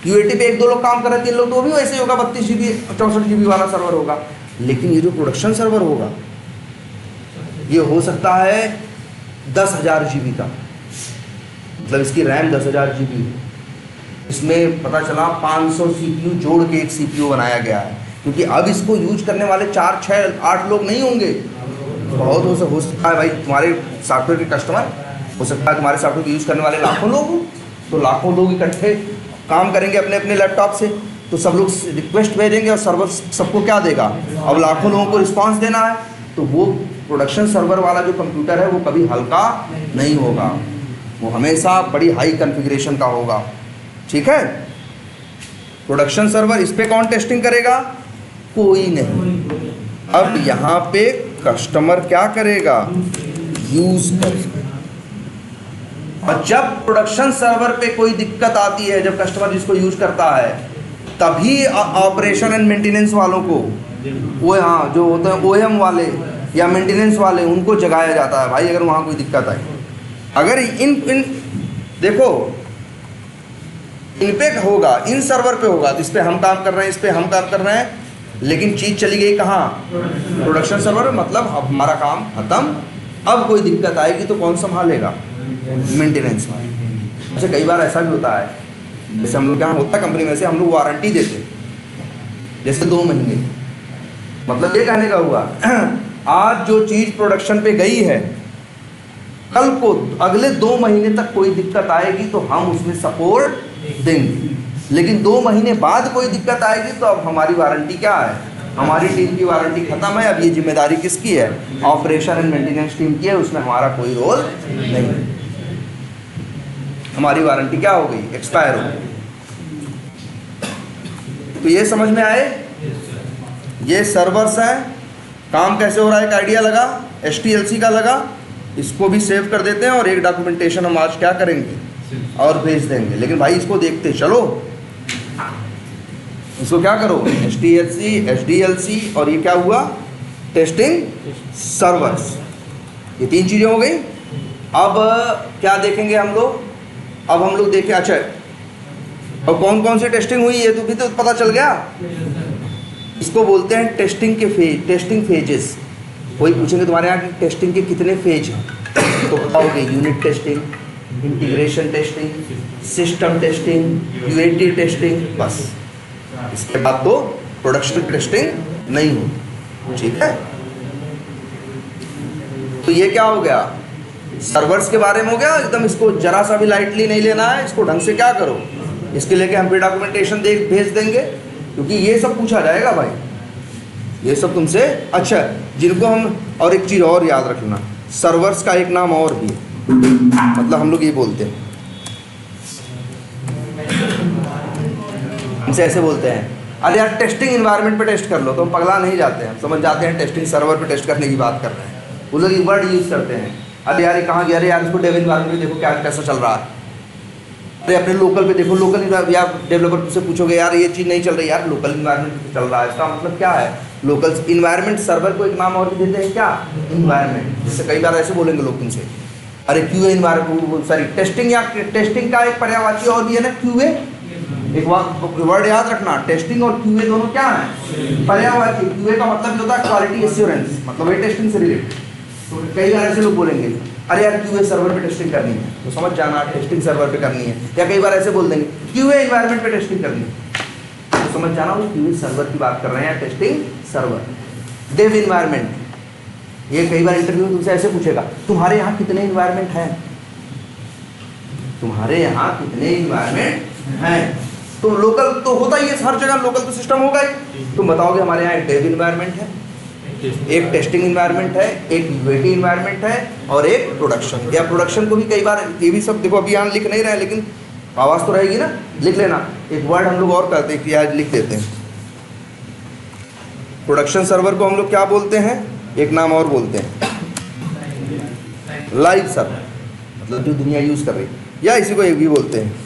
यूएटी पे 1-2 लोग काम कर रहे हैं, 3 लोग, तो वो भी वैसे ही होगा, 32 GB 64 GB वाला सर्वर होगा। लेकिन ये जो प्रोडक्शन सर्वर होगा, ये हो सकता है 10,000 GB का, मतलब इसकी रैम 10,000 GB। इसमें पता चला 500 CPU जोड़ के एक CPU बनाया गया है। क्योंकि अब इसको यूज करने वाले 4, 6, 8 लोग नहीं होंगे, बहुत हो सकता है भाई तुम्हारे सॉफ्टवेयर के कस्टमर, हो सकता है तुम्हारे सॉफ्टवेयर को यूज करने वाले लाखों लोग हो। तो लाखों लोग इकट्ठे काम करेंगे अपने अपने लैपटॉप से, तो सब लोग रिक्वेस्ट भेजेंगे और सर्वर सबको क्या देगा, अब लाखों लोगों को रिस्पांस देना है। तो वो प्रोडक्शन सर्वर वाला जो कंप्यूटर है वो कभी हल्का नहीं होगा, वो हमेशा बड़ी हाई कॉन्फ़िगरेशन का होगा। ठीक है, प्रोडक्शन सर्वर, इस पे कौन टेस्टिंग करेगा, कोई नहीं। अब यहाँ पे कस्टमर क्या करेगा, यूज करेगा। और जब प्रोडक्शन सर्वर पे कोई दिक्कत आती है, जब कस्टमर जिसको यूज करता है, तभी ऑपरेशन एंड मेंटेनेंस वालों को, वो हाँ जो होते हैं ओएम वाले या मेंटेनेंस वाले, उनको जगाया जाता है। भाई अगर वहाँ कोई दिक्कत आई, अगर इन देखो इन पे होगा, इन सर्वर पे होगा, तो इस पे हम काम कर रहे हैं, इस पे हम काम कर रहे हैं, लेकिन चीज़ चली गई कहाँ, प्रोडक्शन सर्वर। मतलब अब हमारा काम खत्म, अब कोई दिक्कत आएगी तो कौन संभालेगा, मेंटेनेंस में। अच्छा कई बार ऐसा भी होता है, जैसे हम लोग क्या होता है कंपनी में से हम लोग वारंटी देते हैं, जैसे 2 महीने। मतलब ये कहने का हुआ आज जो चीज़ प्रोडक्शन पे गई है, कल को अगले 2 महीने तक कोई दिक्कत आएगी तो हम उसमें सपोर्ट देंगे। लेकिन 2 महीने बाद कोई दिक्कत आएगी तो अब हमारी वारंटी क्या है, हमारी टीम की वारंटी खत्म है। अब ये जिम्मेदारी किसकी है, ऑपरेशन एंड मेंटेनेंस टीम की है, उसमें हमारा कोई रोल नहीं है। हमारी वारंटी क्या हो गई, एक्सपायर हो गई। तो ये समझ में आए, ये सर्वर्स हैं। काम कैसे हो रहा है, एक आइडिया लगा, HTLC का लगा। इसको भी सेव कर देते हैं और एक डॉक्यूमेंटेशन हम आज क्या करेंगे और भेज देंगे। लेकिन भाई इसको देखते चलो, इसको क्या करो, HTLC, HDLC और ये क्या हुआ, टेस्टिंग सर्वर्स। ये 3 चीज़ें हो गई। अब क्या देखेंगे हम लोग? अब हम लोग देखें, अच्छा और कौन कौन सी टेस्टिंग हुई ये तो भी तो पता चल गया। इसको बोलते हैं टेस्टिंग के फेज, टेस्टिंग फेजेस। कोई पूछेंगे तुम्हारे यहाँ टेस्टिंग के कितने फेज हैं, तो बताओगे unit testing, integration testing, system testing, UAT testing, बस। इसके बाद तो प्रोडक्शन टेस्टिंग नहीं हो, ठीक है। तो ये क्या हो गया, सर्वर्स के बारे में हो गया एकदम। इसको जरा सा भी लाइटली नहीं लेना है, इसको ढंग से क्या करो, इसके लेके हम भी डॉक्यूमेंटेशन भेज देंगे, क्योंकि ये सब पूछा जाएगा भाई, ये सब तुमसे। अच्छा, जिनको हम, और एक चीज़ और याद रखना, सर्वर्स का एक नाम और भी है, मतलब हम लोग ये बोलते हैं, हमसे ऐसे बोलते हैं, अरे यार टेस्टिंग इन्वायरमेंट पे टेस्ट कर लो, तो हम पगला नहीं जाते हैं, समझ जाते हैं टेस्टिंग सर्वर पे टेस्ट करने की बात कर रहे हैं। वो लोग ये वर्ड यूज़ करते हैं, अरे यार ये कहाँ गया, अरे यार इसको डेव इन्वायरमेंट पे देखो क्या कैसा चल रहा है, अरे अपने लोकल पे देखो, लोकल या डेवलपर से पूछोगे यार ये चीज़ नहीं चल रही, यार लोकल इन्वायरमेंट पे चल रहा है। इसका मतलब क्या है, लोकल इन्वायरमेंट सर्वर को एक नाम और भी देते हैं, क्या, इन्वायरमेंट। जैसे कई बार ऐसे बोलेंगे लोग तुमसे, अरे क्यूए इन्वायरमेंट, सॉरी टेस्टिंग, या टेस्टिंग का एक पर्यायवाची और भी है ना, क्यूए। एक वर्ड याद रखना, टेस्टिंग और क्यूए दोनों क्या है, पर्यायवाची। क्यूए का मतलब होता है क्वालिटी एश्योरेंस, मतलब वही टेस्टिंग से रिलेटेड। तो कई बार ऐसे लोग बोलेंगे, अरे यार क्यूए सर्वर पे टेस्टिंग करनी है, तो समझ जाना टेस्टिंग सर्वर पे करनी है। या कई बार ऐसे बोल देंगे क्यूए इन्वायरमेंट पे टेस्टिंग करनी है, तो समझ जाना वो क्यूए सर्वर की बात कर रहे हैं, टेस्टिंग सर्वर। डेव इन्वायरमेंट, ये कई बार इंटरव्यू में तुमसे ऐसे पूछेगा, तुम्हारे यहाँ कितने इन्वायरमेंट हैं, तुम्हारे यहाँ कितने इन्वायरमेंट हैं। तो लोकल तो होता ही है हर जगह, लोकल तो सिस्टम होगा ही। तुम बताओगे हमारे यहाँ एक डेव इन्वायरमेंट है, एक टेस्टिंग इन्वायरमेंट है, एक यूएटी इन्वायरमेंट है, और एक प्रोडक्शन। या प्रोडक्शन को भी कई बार, ये भी सब देखो अभी यहाँ लिख नहीं रहे, लेकिन आवाज़ तो रहेगी ना, लिख लेना। एक वर्ड हम लोग और करते हैं कि आज लिख देते हैं, प्रोडक्शन सर्वर को हम लोग क्या बोलते हैं, एक नाम और बोलते हैं, लाइव सर्वर, मतलब जो दुनिया यूज़ कर रही है, या इसी को एक भी बोलते हैं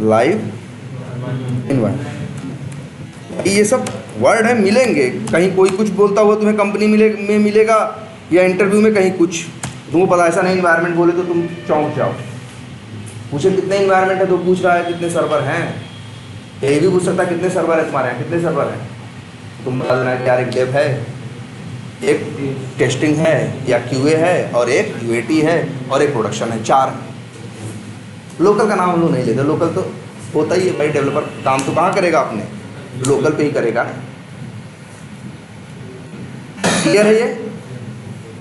लाइव इन्वायरमेंट। ये सब वर्ड है, मिलेंगे कहीं, कोई कुछ बोलता हुआ तुम्हें कंपनी में मिलेगा, या इंटरव्यू में कहीं कुछ, तुमको पता ऐसा नहीं इन्वायरमेंट बोले तो तुम चौंक जाओ। पूछे कितने इन्वायरमेंट है, तो पूछ रहा है कितने सर्वर हैं। ये भी पूछ सकता है कितने सर्वर है तुम्हारे यहाँ, कितने सर्वर हैं, तुम बता देना यार एक डेव है, एक टेस्टिंग है या क्यूए है, और एक यूएटी है, और एक प्रोडक्शन है, 4 है। लोकल का नाम हम लोग नहीं लेते, लोकल तो होता ही है भाई, डेवलपर काम तो कहाँ करेगा, अपने लोकल पे ही करेगा। क्लियर है ये?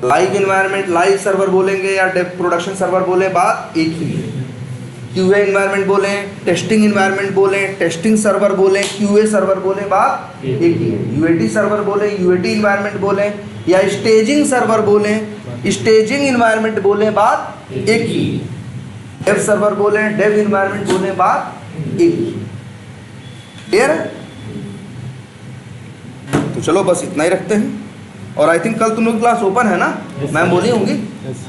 लाइव इन्वायरमेंट, लाइव सर्वर बोलेंगे या प्रोडक्शन सर्वर बोले, बात एक ही है। क्यूए इन्वायरमेंट बोले, टेस्टिंग इन्वायरमेंट बोले, टेस्टिंग सर्वर बोले, क्यूए सर्वर बोले, बात एक ही है। यूएटी सर्वर बोले, यूएटी इन्वायरमेंट बोले, या स्टेजिंग सर्वर बोले, स्टेजिंग इन्वायरमेंट बोले, बात एक ही। डेव सर्वर बोले, डेव इन्वायरमेंट बोले, बात एक ही। क्लियर है? तो चलो बस इतना ही रखते हैं। और आई थिंक कल तुम लोग क्लास ओपन है ना, मैम बोली होंगी।